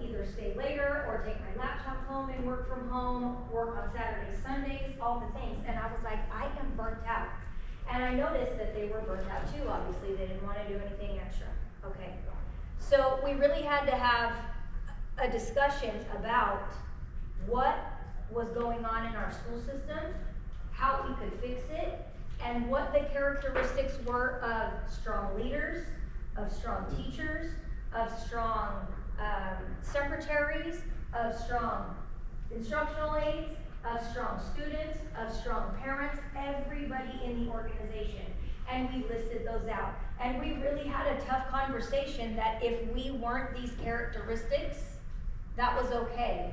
S1: either stay later or take my laptop home and work from home, work on Saturdays, Sundays, all the things. And I was like, I am burnt out. And I noticed that they were burnt out too, obviously. They didn't want to do anything extra. Okay. So we really had to have a discussion about what was going on in our school system, how we could fix it, and what the characteristics were of strong leaders, of strong teachers, of strong secretaries, of strong instructional aides, of strong students, of strong parents, everybody in the organization. And we listed those out. And we really had a tough conversation that if we weren't these characteristics, that was okay.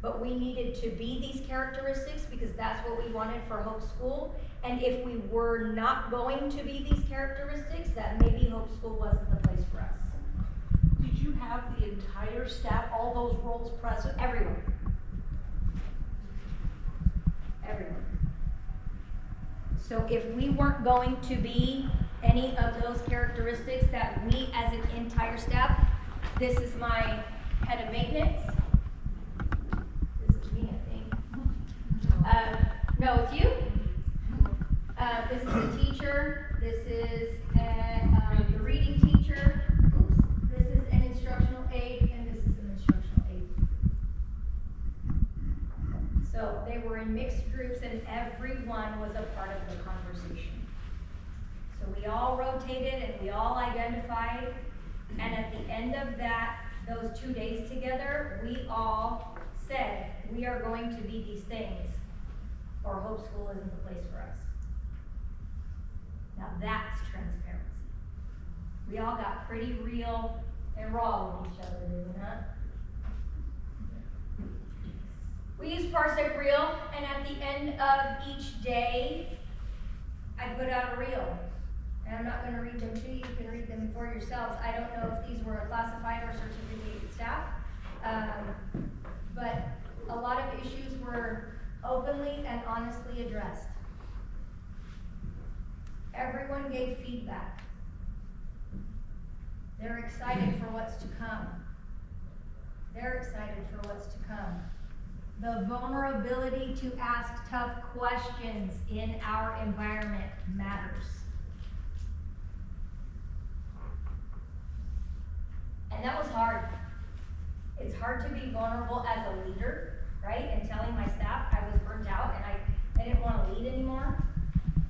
S1: But we needed to be these characteristics because that's what we wanted for Hope School. And if we were not going to be these characteristics, that maybe Hope School wasn't the place for us.
S11: Did you have the entire staff, all those roles present?
S1: Everyone. Everyone. So if we weren't going to be any of those characteristics that we as an entire staff, this is my head of maintenance. This is me, I think. No, it's you. This is the teacher. This is the reading teacher. Oops. This is an instructional aide, and this is an instructional aide. So they were in mixed groups, and everyone was a part of the conversation. So we all rotated and we all identified, and at the end of those 2 days together, we all said, we are going to be these things, or Hope School isn't the place for us. Now that's transparency. We all got pretty real and raw with each other, did we not? We use Parsec Reel, and at the end of each day, I put out a reel. And I'm not going to read them to you, you can read them for yourselves. I don't know if these were classified or certificated staff, but a lot of issues were openly and honestly addressed. Everyone gave feedback. They're excited for what's to come. They're excited for what's to come. The vulnerability to ask tough questions in our environment matters. And that was hard. It's hard to be vulnerable as a leader, right? And telling my staff I was burnt out and I didn't want to lead anymore.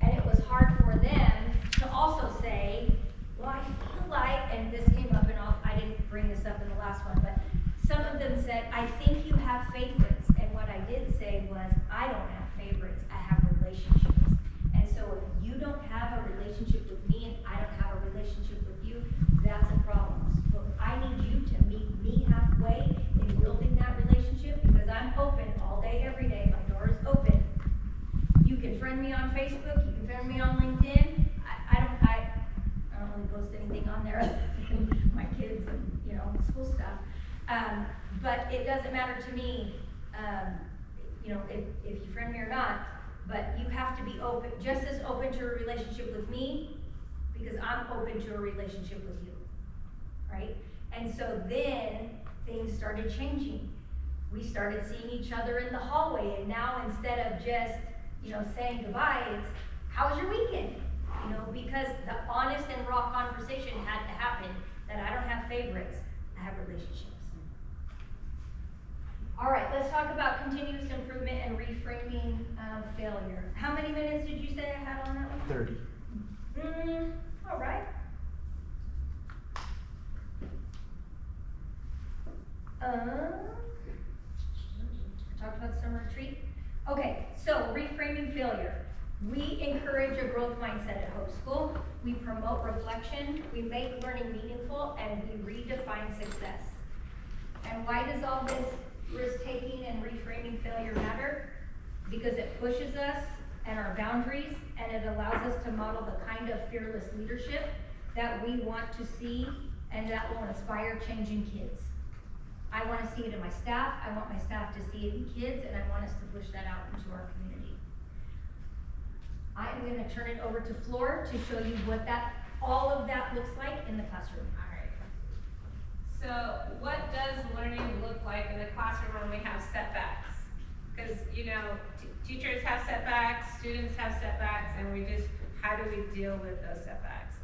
S1: And it was hard for them to also say, well, I feel like, and this came up, and I didn't bring this up in the last one, but some of them said, I think you have favorites. And what I did say was, I don't have favorites, I have relationships. And so if you don't have a relationship with me and I don't have a relationship with you, that's a problem. So I need you to meet me halfway in building that relationship, because I'm open all day, every day. My door is open. You can friend me on Facebook, you can friend me on LinkedIn. I don't really post anything on there other than my kids and, you know, school stuff. But it doesn't matter to me, you know, if you friend me or not, but you have to be open, just as open to a relationship with me, because I'm open to a relationship with you, right? And so then things started changing. We started seeing each other in the hallway, and now instead of just, you know, saying goodbye, it's, how was your weekend? You know, because the honest and raw conversation had to happen that I don't have favorites, I have relationships. All right, let's talk about continuous improvement and reframing failure. How many minutes did you say I had on that one?
S6: 30.
S1: All right. Talked about summer retreat. Okay, so reframing failure. We encourage a growth mindset at Hope School. We promote reflection. We make learning meaningful, and we redefine success. And why does all this risk-taking and reframing failure matter? Because it pushes us and our boundaries, and it allows us to model the kind of fearless leadership that we want to see and that will inspire change in kids. I want to see it in my staff, I want my staff to see it in kids, and I want us to push that out into our community. I am going to turn it over to Flor to show you what all of that looks like in the classroom.
S3: All right. So what does learning look like in the classroom when we have setbacks? Because, you know, teachers have setbacks, students have setbacks, and how do we deal with those setbacks?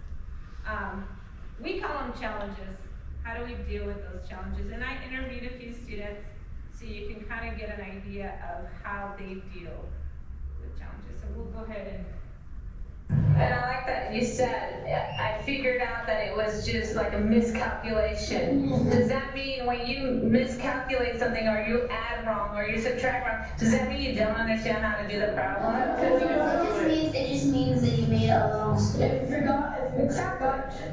S3: We call them challenges. How do we deal with those challenges? And I interviewed a few students so you can kind of get an idea of how they deal with challenges. So we'll go ahead and.
S7: And I like that you said, I figured out that it was just like a miscalculation. Does that mean when you miscalculate something, or you add wrong, or you subtract wrong, does that mean you don't understand how to do the problem?
S8: It just means that you made a little mistake.
S10: If you forgot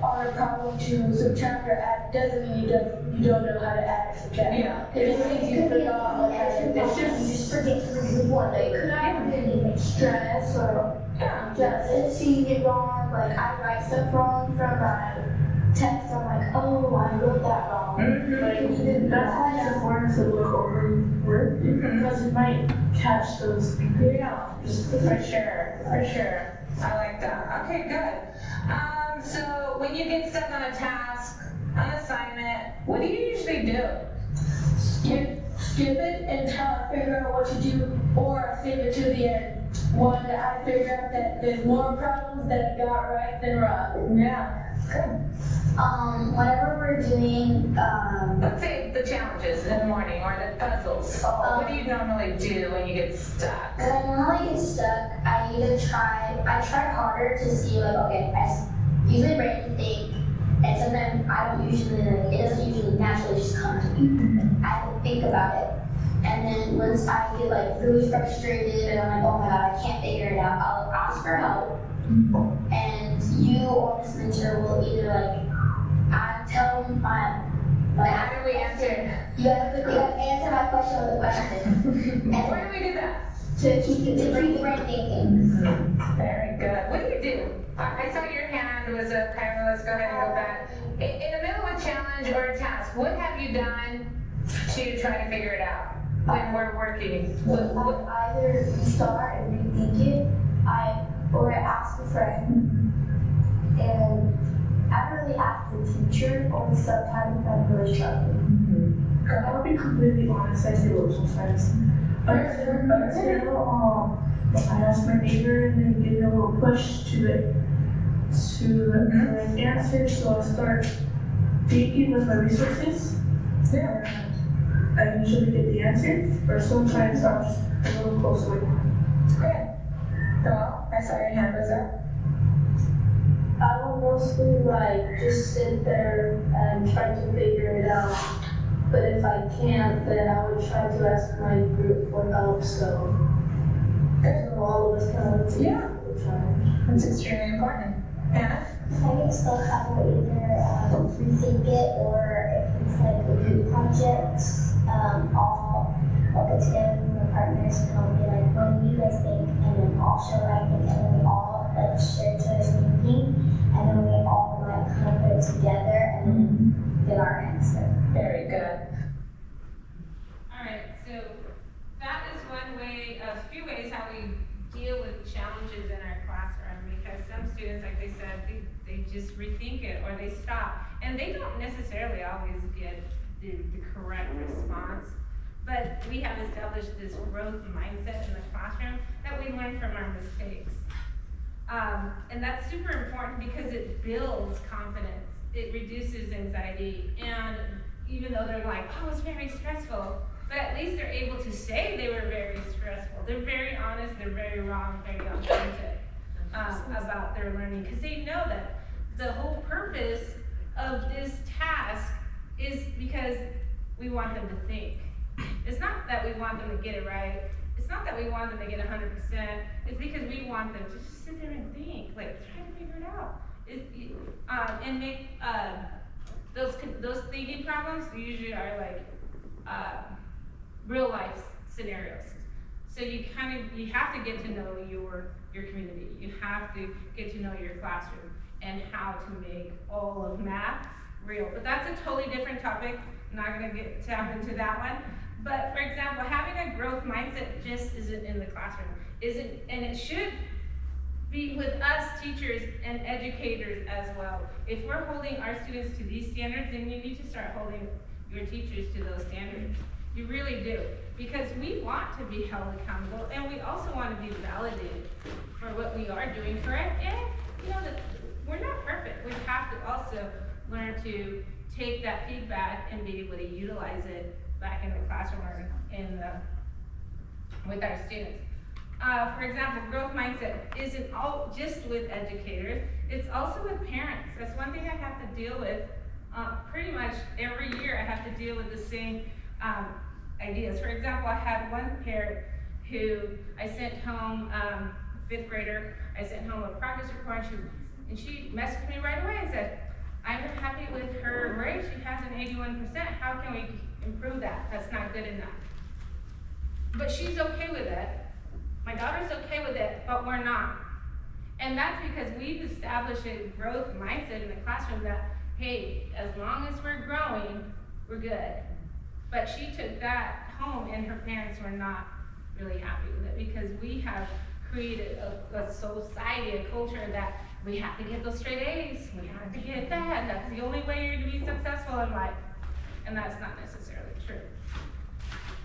S10: on a problem to subtract or add, doesn't mean you don't know how to add or subtract.
S7: Yeah.
S10: It just means you forgot what happened. It's
S8: You just forget to read one. Like, could I have been stressed or just seeing it wrong? Like, I write stuff wrong from my text. I'm like, oh, I wrote that wrong.
S7: Mm-hmm.
S10: That's why it's important to look over work, because you might catch those.
S7: Yeah, for sure. I like that. Okay, good. So when you get stuck on a task, an assignment, what do you usually do?
S10: Skip it until I figure out what to do, or save it to the end. When I figure out that there's more problems that I got right than wrong.
S7: Yeah, good.
S8: Whenever we're doing,
S7: Let's say the challenges in the morning, or the puzzles. What do you normally do when you get stuck?
S8: when I normally get stuck, I try harder to see, like, okay, I usually randomly think, and sometimes I don't usually, like, it doesn't usually naturally just come to me. I have to think about it. And then once I get, like, really frustrated and I'm like, oh my god, I can't figure it out, I'll ask for help. And you or this mentor will either, like, I tell them
S7: How do we answer?
S8: You have to answer my question with a question. And
S7: Where do we do that?
S8: to bring the brain thinking.
S7: Very good. What do you do? I saw your hand was up, Kyra. Let's go ahead and go back. In the middle of a challenge or a task, what have you done to try to figure it out?
S1: when we're working?
S8: I either restart and rethink it, or ask a friend, and I really ask the teacher, or sometimes if I'm really struggling.
S9: I'll be completely honest, I say low sometimes. Until I ask my neighbor and then give me a little push to the correct answer, so I'll start thinking with my resources. Yeah. I usually get the answer, or sometimes I'll just a little closer.
S7: Good. Well, I saw your hand was up.
S10: I will mostly just sit there and try to figure it out. But if I can't, then I would try to ask my group for help. So all of us kind of
S7: That's extremely important. Anna?
S8: I guess they'll have to either rethink it, or if it's like a group project, I'll get together with my partners and I'll be like, what do you guys think? And then I'll share what I think, and then we all share each other's thinking, and then we all kind of put it together and then get our answer.
S7: Very good.
S3: Alright, so that is one way, a few ways how we deal with challenges in our classroom, because some students, like they said, they just rethink it or they stop. And they don't necessarily always get the correct response, but we have established this growth mindset in the classroom that we learn from our mistakes. And that's super important because it builds confidence, it reduces anxiety, and even though they're like, oh, it's very stressful, but at least they're able to say they were very stressful. They're very honest, they're very raw, very authentic about their learning, because they know that the whole purpose of this task is because we want them to think. It's not that we want them to get it right. It's not that we want them to get 100%. It's because we want them to just sit there and think, try to figure it out. And make those thinking problems usually are real life scenarios. So you have to get to know your community. You have to get to know your classroom and how to make all of math real. But that's a totally different topic. I'm not gonna tap into that one. But for example, having a growth mindset just isn't in the classroom. And it should be with us teachers and educators as well. If we're holding our students to these standards, then you need to start holding your teachers to those standards. You really do. Because we want to be held accountable, and we also want to be validated for what we are doing correct. And that we're not perfect. We have to also learn to take that feedback and be able to utilize it back in the classroom or with our students. For example, growth mindset isn't all just with educators, it's also with parents. That's one thing I have to deal with pretty much every year. I have to deal with the same ideas. For example, I had one parent who I sent home, 5th grader, I sent home a progress report, and she messaged me right away and said, I'm happy with her grade, she has an 81%, how can we improve that? That's not good enough. But she's okay with it. My daughter's okay with it, but we're not. And that's because we've established a growth mindset in the classroom that, hey, as long as we're growing, we're good. But she took that home and her parents were not really happy with it, because we have created a society, a culture that we have to get those straight A's, we have to get that, that's the only way you're going to be successful in life. And that's not necessarily true.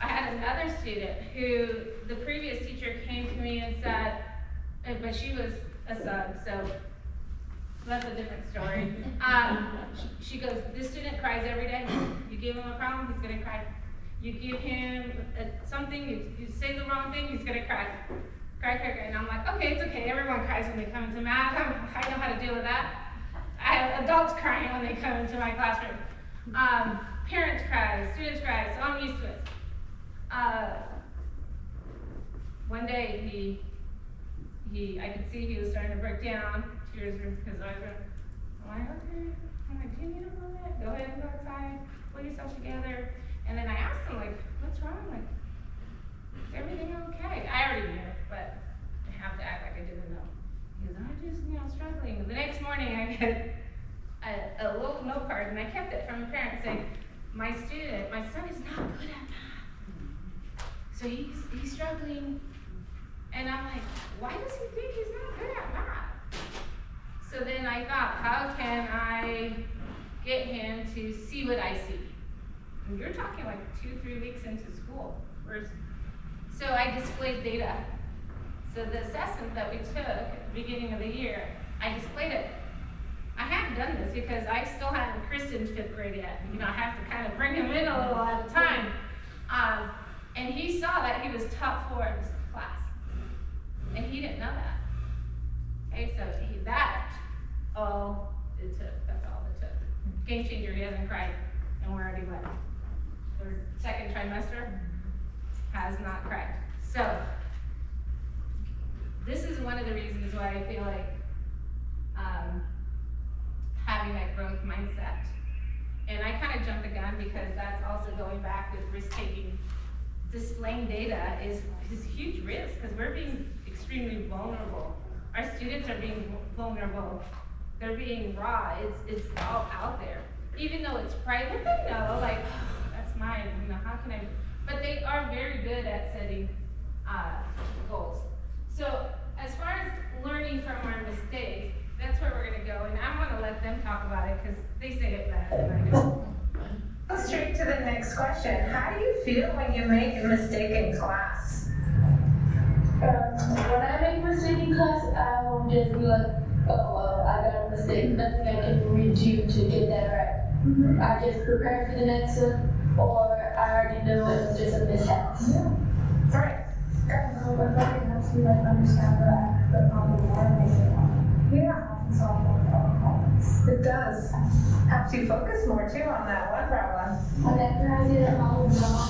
S3: I had another student who the previous teacher came to me and said, but she was a sub, so that's a different story. She goes, this student cries every day. You give him a problem, he's gonna cry. You give him something, you say the wrong thing, he's gonna cry. Cry. And I'm like, okay, it's okay. Everyone cries when they come into math. I know how to deal with that. I have adults crying when they come into my classroom. Parents cry, students cry, so I'm used to it. One day I could see he was starting to break down. Tears were in his eyes. I'm like, okay. I'm like, do you need a moment? Go ahead and go outside. Pull yourself together. And then I asked him, what's wrong? Is everything okay? I already knew, but I have to act like I didn't know. He goes, I'm just, struggling. The next morning I get a little note card, and I kept it from a parent saying, my son is not good at math. So he's struggling, and I'm like, why does he think he's not good at math? So then I thought, how can I get him to see what I see? And you're talking like 2-3 weeks into school. So I displayed data. So the assessment that we took at the beginning of the year, I displayed it. I hadn't done this because I still hadn't christened 5th grade yet. You know, I have to kind of bring him in a little at a time. And he saw that he was top 4 in his class. And he didn't know that. Okay, so that's all it took. Game changer, he hasn't cried. And we're already what? Second trimester? Has not cried. So, this is one of the reasons why I feel like having that growth mindset. And I kind of jumped the gun because that's also going back with risk-taking. Displaying data is huge risk because we're being extremely vulnerable. Our students are being vulnerable. They're being raw. It's all out there. Even though it's private, they know, like, that's mine, you know, how can I? But they are very good at setting goals. So as far as learning from our mistakes, that's where we're gonna go. And I'm gonna let them talk about it because they say it better than I do.
S7: Go straight to the next question. How do you feel when you make a mistake in class?
S10: When I make a mistake in class, I won't just be like, oh, well, I got a mistake. Nothing I can read to get that right. I just prepare for the next one, or I already know it's just a mishap.
S7: Yeah. Right.
S8: But that helps me like understand the problem more and make it
S7: Yeah.
S8: solve more problems.
S7: It does. Helps you focus more too on that one problem.
S8: Whenever I get a problem wrong,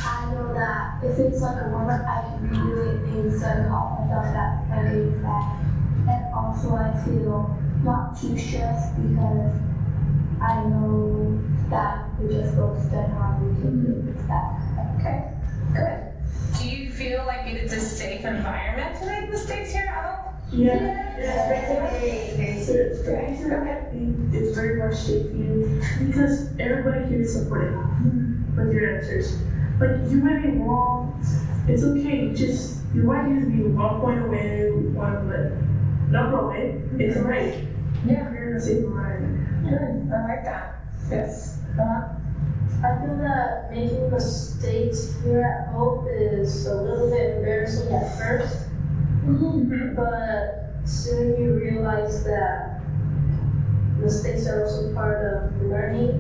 S8: I know that if it's like a warm-up, I can redo it instead of all I thought that I made it back. And also I feel not too stressed because I know that we just focused on how we can do that.
S7: Okay, good. Do you feel like it's a safe environment to make mistakes here at home?
S9: Yeah. It's very much safe for you because everybody here is supporting with your answers. Like, you might be wrong, it's okay, just, you might just be 1 point away, no problem, it's alright.
S7: Yeah.
S9: You're in a safe environment.
S7: Good, I like that. Yes.
S10: I feel that making mistakes here at home is a little bit embarrassing at first, but soon you realize that mistakes are also part of learning,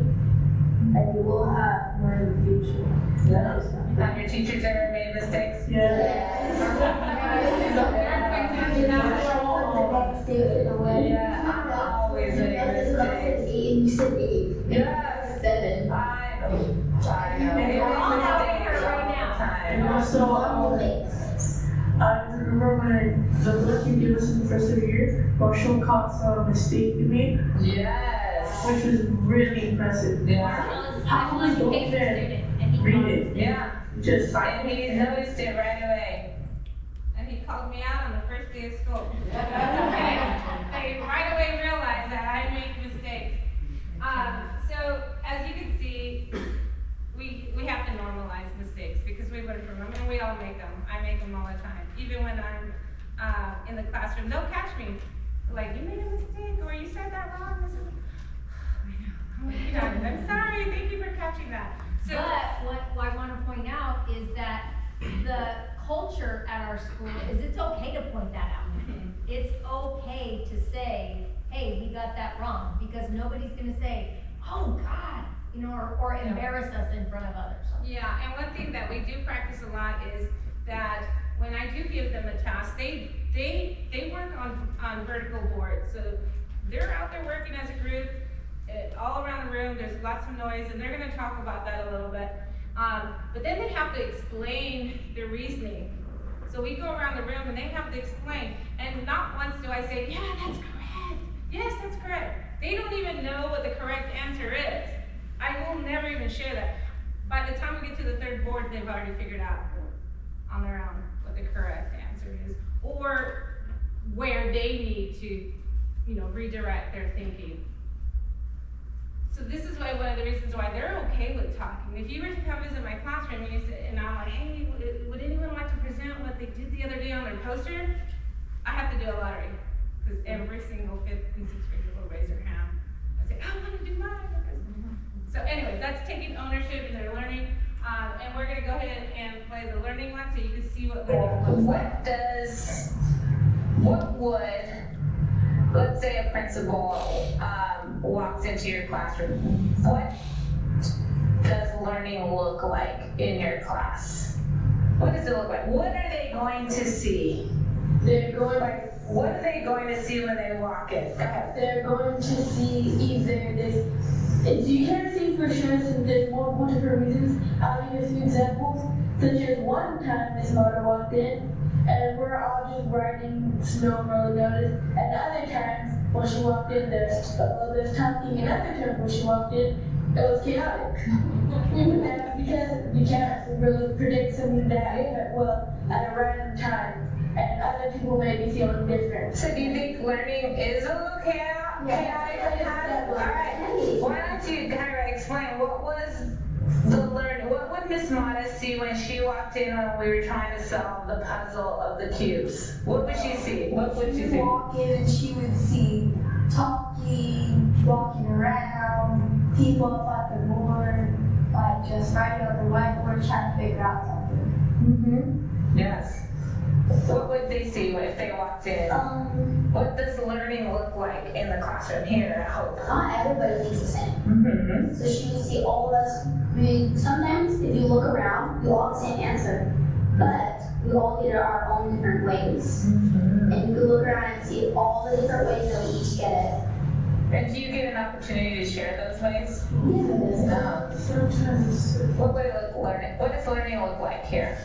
S10: and you will have more in the future.
S7: Yeah. Have your teachers ever made mistakes? Yeah, always make mistakes.
S8: You said 8.
S7: Yes.
S8: 7.
S7: I know.
S1: We're all out there right now.
S9: And also, I remember when the book you gave us in the first of the year, Marshall caught some mistake you made,
S7: Yes.
S9: which was really impressive.
S7: Yeah.
S9: How was the even read it?
S7: Yeah.
S9: Just
S7: And he noticed it right away.
S3: And he called me out on the first day of school. That's okay. I right away realized that I make mistakes. So as you can see, we have to normalize mistakes because we learn from them and we all make them. I make them all the time. Even when I'm in the classroom, they'll catch me. Like, you made a mistake or you said that wrong. This is, I know, I'm working on it. I'm sorry, thank you for catching that. So,
S1: But what I want to point out is that the culture at our school is it's okay to point that out. It's okay to say, hey, we got that wrong, because nobody's gonna say, oh God, you know, or embarrass us in front of others.
S3: yeah, and one thing that we do practice a lot is that when I do give them a task, they work on vertical boards. So they're out there working as a group, all around the room, there's lots of noise, and they're gonna talk about that a little bit. But then they have to explain their reasoning. So we go around the room and they have to explain, and not once do I say, yeah, that's correct, yes, that's correct. They don't even know what the correct answer is. I will never even share that. By the time we get to the third board, they've already figured out on their own what the correct answer is, or where they need to, you know, redirect their thinking. So this is why, one of the reasons why they're okay with talking. If you were to come visit my classroom and you sit, and I'm like, hey, would anyone like to present what they did the other day on their poster? I have to do a lottery, because every single 5th and 6th grader will raise their hand. I say, I want to do mine. So anyway, that's taking ownership in their learning, and we're gonna go ahead and play the learning one so you can see what learning looks like.
S7: What would, let's say a principal walks into your classroom, what does learning look like in your class? What does it look like? What are they going to see? What are they going to see when they walk in? Go ahead.
S10: They're going to see either this, you can't see for sure since there's multiple different reasons. I'll give you a few examples, such as one time Miss Matta walked in and we're all just riding snow and really noticed. And other times when she walked in, there's a little bit of talking, and other times when she walked in, it was chaotic. And that's because you can't really predict something that well at a random time. And other people may be feeling different.
S7: So do you think learning is a little chaotic? All right. Why don't you kind of explain what was the learning? What would Miss Matta see when she walked in when we were trying to solve the puzzle of the cubes? What would she see? What would she see?
S8: Walk in and she would see talking, walking around, people up at the board, like just writing on the whiteboard trying to figure out something.
S7: Yes. What would they see if they walked in? What does learning look like in the classroom here at Hope?
S8: Not everybody thinks the same. So she would see all of us. I mean, sometimes if you look around, we all have the same answer, but we all get it our own different ways. And you can look around and see all the different ways that we each get it.
S7: And do you get an opportunity to share those ways?
S8: Yeah.
S9: Sometimes.
S7: What would it look learning? What does learning look like here?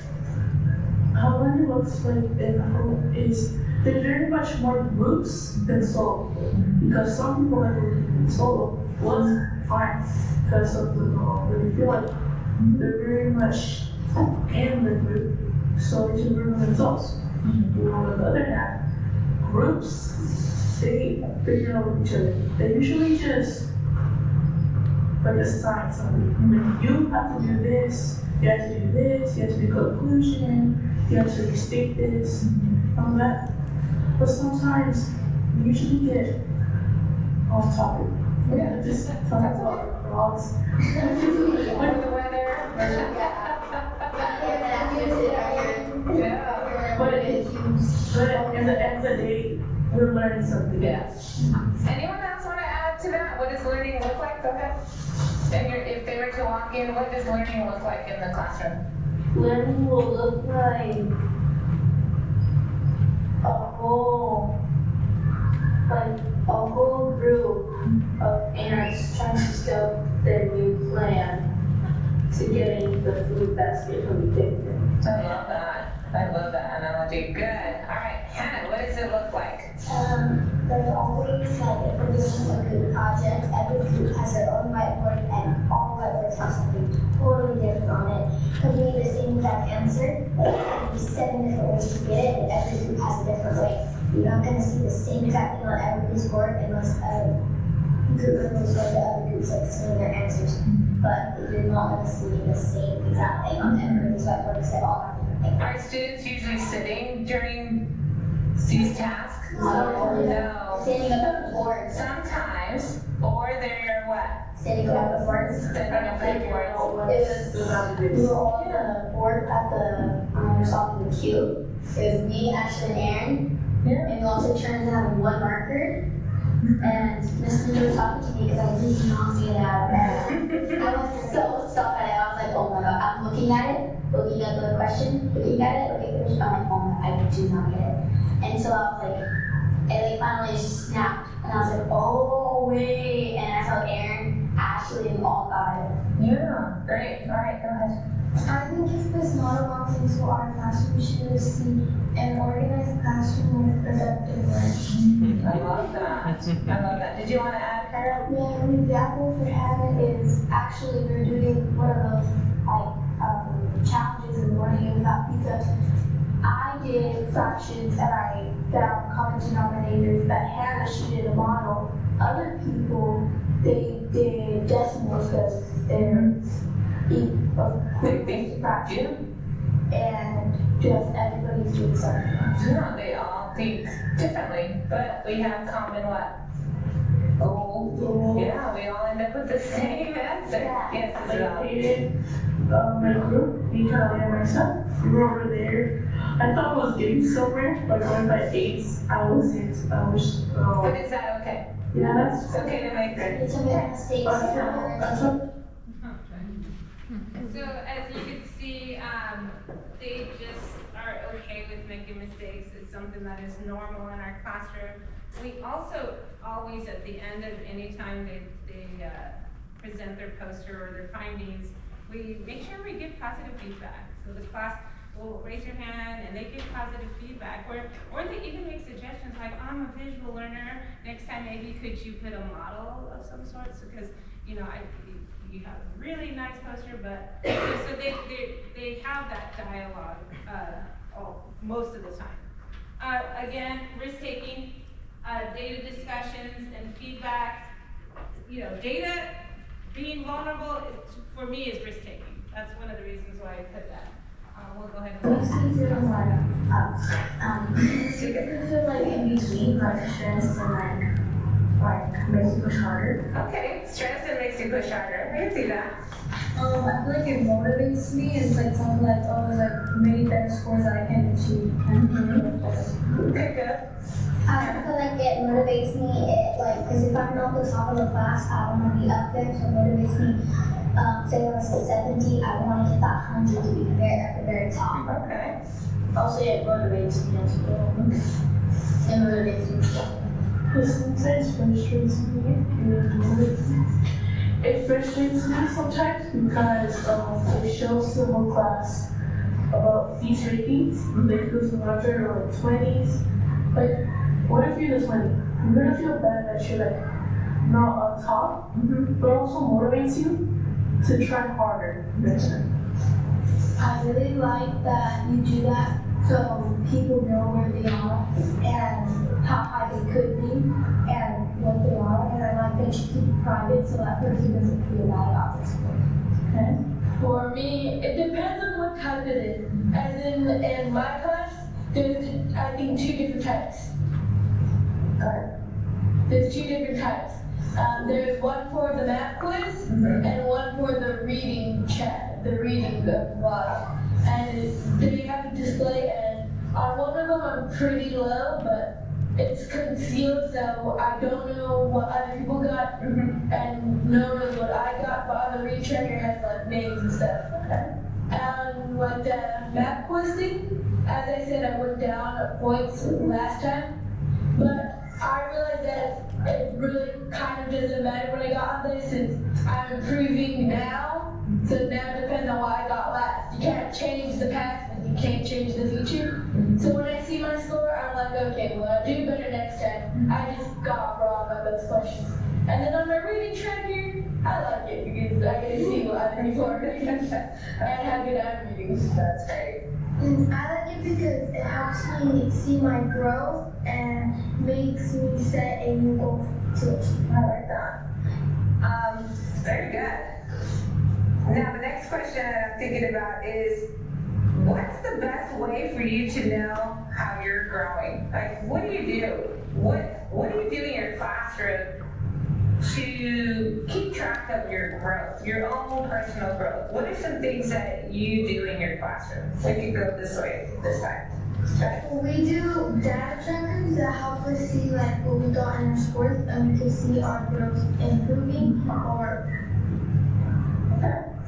S9: How learning looks like in Hope is there's very much more groups than solo. Because some people like working solo. Well, it's fine. Because some people don't really feel like they're very much in the group, so they should work on themselves. On the other hand, groups, they figure out each other. They usually just like assign something. When you have to do this, you have to do this, you have to do conclusion, you have to restate this, all that. But sometimes you usually get off topic.
S7: Yeah.
S9: Just talk about dogs.
S7: With the weather. Yeah.
S9: But in the end of the day, we're learning something.
S7: Yes. Anyone else want to add to that? What does learning look like? Go ahead. And if they were to walk in, what does learning look like in the classroom?
S10: Learning will look like a whole group of ants trying to scope their new plan to getting the food basket from the picnic.
S7: I love that. I love that analogy. Good. All right, Hannah, what does it look like?
S8: There's always, like, if we're doing a group project, every group has their own whiteboard, and all whiteboards have something totally different on it. Could be the same exact answer, but there could be 7 different ways to get it, and every group has a different way. You're not going to see the same exact thing on everybody's board unless a group members go to other groups, like, seeing their answers. But you're not going to see the same exact thing on everybody's whiteboard because they all have different things.
S7: Are students usually sitting during these tasks? No.
S8: Standing up at the board.
S7: Sometimes, or they're what?
S8: Standing up at the board.
S7: Standing up at the board.
S8: We were all on the board at the, we were solving the cube. It was me, Ashley, and Aaron.
S7: Yeah.
S8: And we also turned to having one marker. And Miss Linda was talking to me because I did not get it out of that. I was so stuck at it. I was like, oh my god, I'm looking at it, looking at the question, looking at it, looking at the question. I'm like, oh my, I do not get it. And so I was like, it like finally snapped. And I was like, oh wait. And I saw Aaron, Ashley, and we all got it.
S7: Yeah, great. All right, go ahead.
S8: I think if Miss Matta walked into our classroom, she would see an organized classroom with productive learning.
S7: I love that. I love that. Did you want to add, Carol?
S8: Yeah, an example for Hannah is actually we're doing one of those challenges in the morning without pizza. I did fractions and I found
S10: common denominators, but Hannah, she did a model. Other people, they did decimals because they're equal fraction. And just everybody's doing something.
S7: No, they all think differently, but we have common what? Goal. Yeah, we all end up with the same answer. Yes,
S9: Like Hayden, my group, Mika and myself, we were over there. I thought I was getting somewhere, like going by eights. I wasn't.
S7: But is that okay?
S9: Yeah, that's
S7: It's okay to make good.
S8: It's a mistake.
S9: that's what.
S3: So as you can see, they just are okay with making mistakes. It's something that is normal in our classroom. We also always, at the end of any time they present their poster or their findings, we make sure we give positive feedback. So the class will raise your hand and they give positive feedback, or they even make suggestions like, I'm a visual learner, next time maybe could you put a model of some sort, so, because, you know, you have a really nice poster, but, so they have that dialogue, most of the time. Again, risk-taking, data discussions and feedback, you know, data, being vulnerable, for me, is risk-taking. That's one of the reasons why I put that. We'll go ahead and.
S8: Makes me feel like in between, like stress and like makes you push harder.
S7: Okay, stress and makes you push harder. I can see that.
S8: I feel like it motivates me. It's like something like, oh, like many better scores that I can achieve.
S7: Okay, good.
S8: I feel like it motivates me, because if I'm not the top of the class, I want to be up there, so it motivates me. Say when I was 70, I want to get that 100 to be at the very top.
S7: Okay.
S8: Also, it motivates me as well. It motivates me.
S9: It sometimes frustrates me. It frustrates me sometimes because it shows the whole class about these ratings. Like those 100 or 20s. Like, what if you're the 20? You're gonna feel bad that you're like not on top, but it also motivates you to try harder next time.
S8: I really like that you do that so people know where they are and how high they could be and what they are. And I like that you keep it private so that person doesn't feel bad about this work.
S10: Okay. For me, it depends on what type it is. As in my class, there's, I think, 2 different types. There's 2 different types. There's one for the math quiz and one for the reading chat, the reading blog. And they have to display, and on one of them I'm pretty low, but it's concealed, so I don't know what other people got, and no one knows what I got, but on the read tracker has like names and stuff. And with the math quiz thing, as I said, I went down points last time, but I realized that it really kind of doesn't matter when I got on this since I'm improving now. So now it depends on what I got last. You can't change the past and you can't change the future. So when I see my score, I'm like, okay, well, I'll do better next time. I just got wrong on those questions. And then on my reading tracker, I like it because I get to see what other people are reading and how good I'm reading. That's great.
S8: I like it because it helps me see my growth and makes me set a new goal to achieve.
S7: I like that. Very good. Now the next question that I'm thinking about is, what's the best way for you to know how you're growing? Like, what do you do? What do you do in your classroom to keep track of your growth, your own personal growth? What are some things that you do in your classroom? We can go this way, this time. Okay.
S8: We do data trackers that help us see like what we got in our sports, and we can see our growth improving or.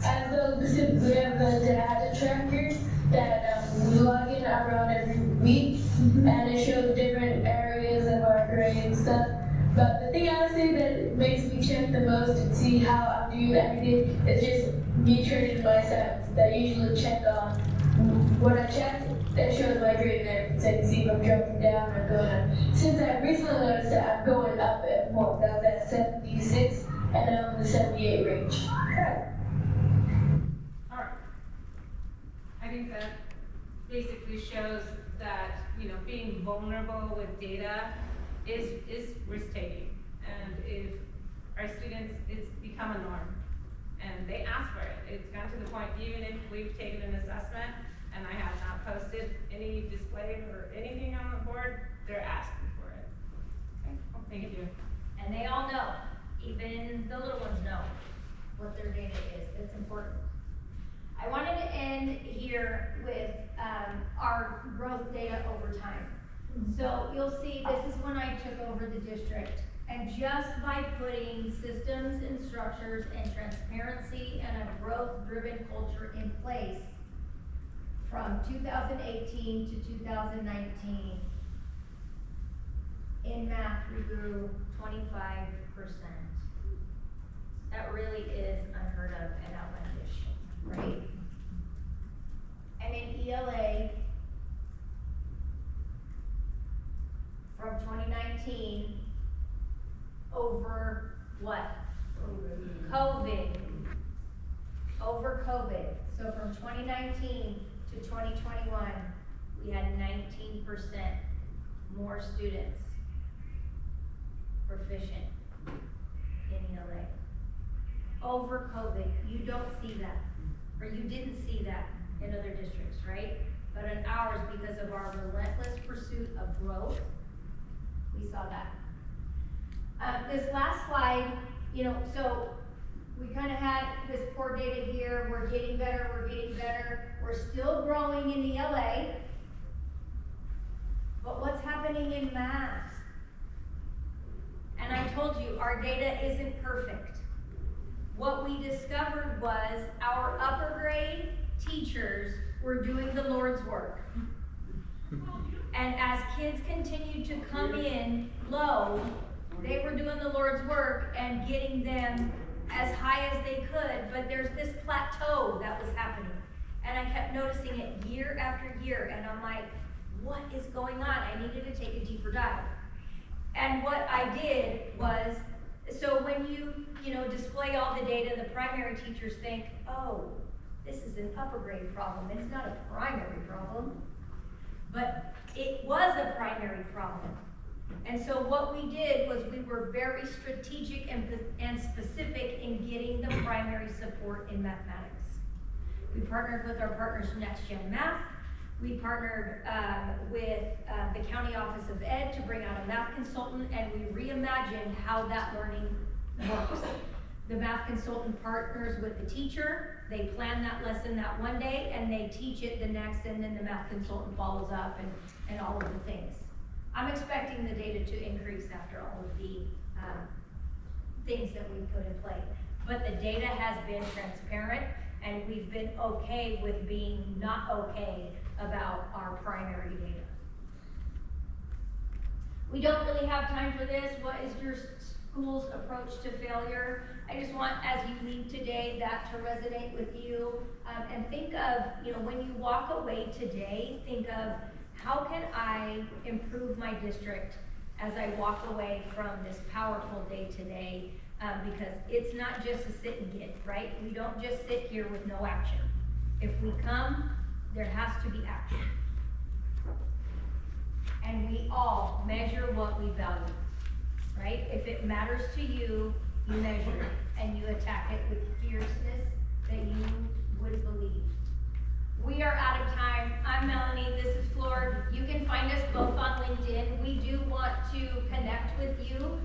S10: And so we have the data tracker that we log in around every week, and it shows different areas of our grade and stuff. But the thing I would say that makes me check the most and see how I'm doing every day is just me turning my assignments. That I usually check on. When I check, that shows my grade and everything, so I can see if I'm dropping down or going up. Since I recently noticed that I'm going up at more, that was at 76, and now I'm in the 78 range.
S7: Good.
S3: Alright. I think that basically shows that, you know, being vulnerable with data is risk-taking. And if our students, it's become a norm, and they ask for it. It's gotten to the point, even if we've taken an assessment, and I have not posted any display or anything on the board, they're asking for it. Okay, well, thank you.
S1: And they all know, even the little ones know what their data is. It's important. I wanted to end here with our growth data over time. So you'll see this is when I took over the district, and just by putting systems and structures and transparency and a growth-driven culture in place from 2018 to 2019, in math we grew 25%. That really is unheard of and outlandish, right? And in ELA, from 2019, over what? COVID. Over COVID. So from 2019 to 2021, we had 19% more students proficient in ELA. Over COVID, you don't see that, or you didn't see that in other districts, right? But in ours, because of our relentless pursuit of growth, we saw that. This last slide, so we kind of had this poor data here. We're getting better, we're getting better. We're still growing in ELA. But what's happening in math? And I told you, our data isn't perfect. What we discovered was our upper grade teachers were doing the Lord's work. And as kids continued to come in low, they were doing the Lord's work and getting them as high as they could, but there's this plateau that was happening. And I kept noticing it year after year, and I'm like, what is going on? I needed to take a deeper dive. And what I did was, so when you display all the data, the primary teachers think, oh, this is an upper grade problem. It's not a primary problem. But it was a primary problem. And so what we did was we were very strategic and specific in getting the primary support in mathematics. We partnered with our partners Next Gen Math. We partnered with the County Office of Ed to bring out a math consultant, and we reimagined how that learning works. The math consultant partners with the teacher. They plan that lesson that one day, and they teach it the next, and then the math consultant follows up and all of the things. I'm expecting the data to increase after all of the things that we've put in play. But the data has been transparent, and we've been okay with being not okay about our primary data. We don't really have time for this. What is your school's approach to failure? I just want, as you leave today, that to resonate with you. And think of, when you walk away today, think of, how can I improve my district as I walk away from this powerful day today? Because it's not just a sit and get, right? We don't just sit here with no action. If we come, there has to be action. And we all measure what we value, right? If it matters to you, you measure it and you attack it with fierceness that you wouldn't believe. We are out of time. I'm Melanie, this is Flor. You can find us both on LinkedIn. We do want to connect with you.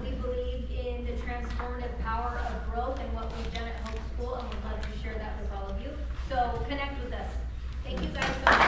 S1: We believe in the transformative power of growth and what we've done at Hope School, and we'd love to share that with all of you. So connect with us. Thank you guys so much.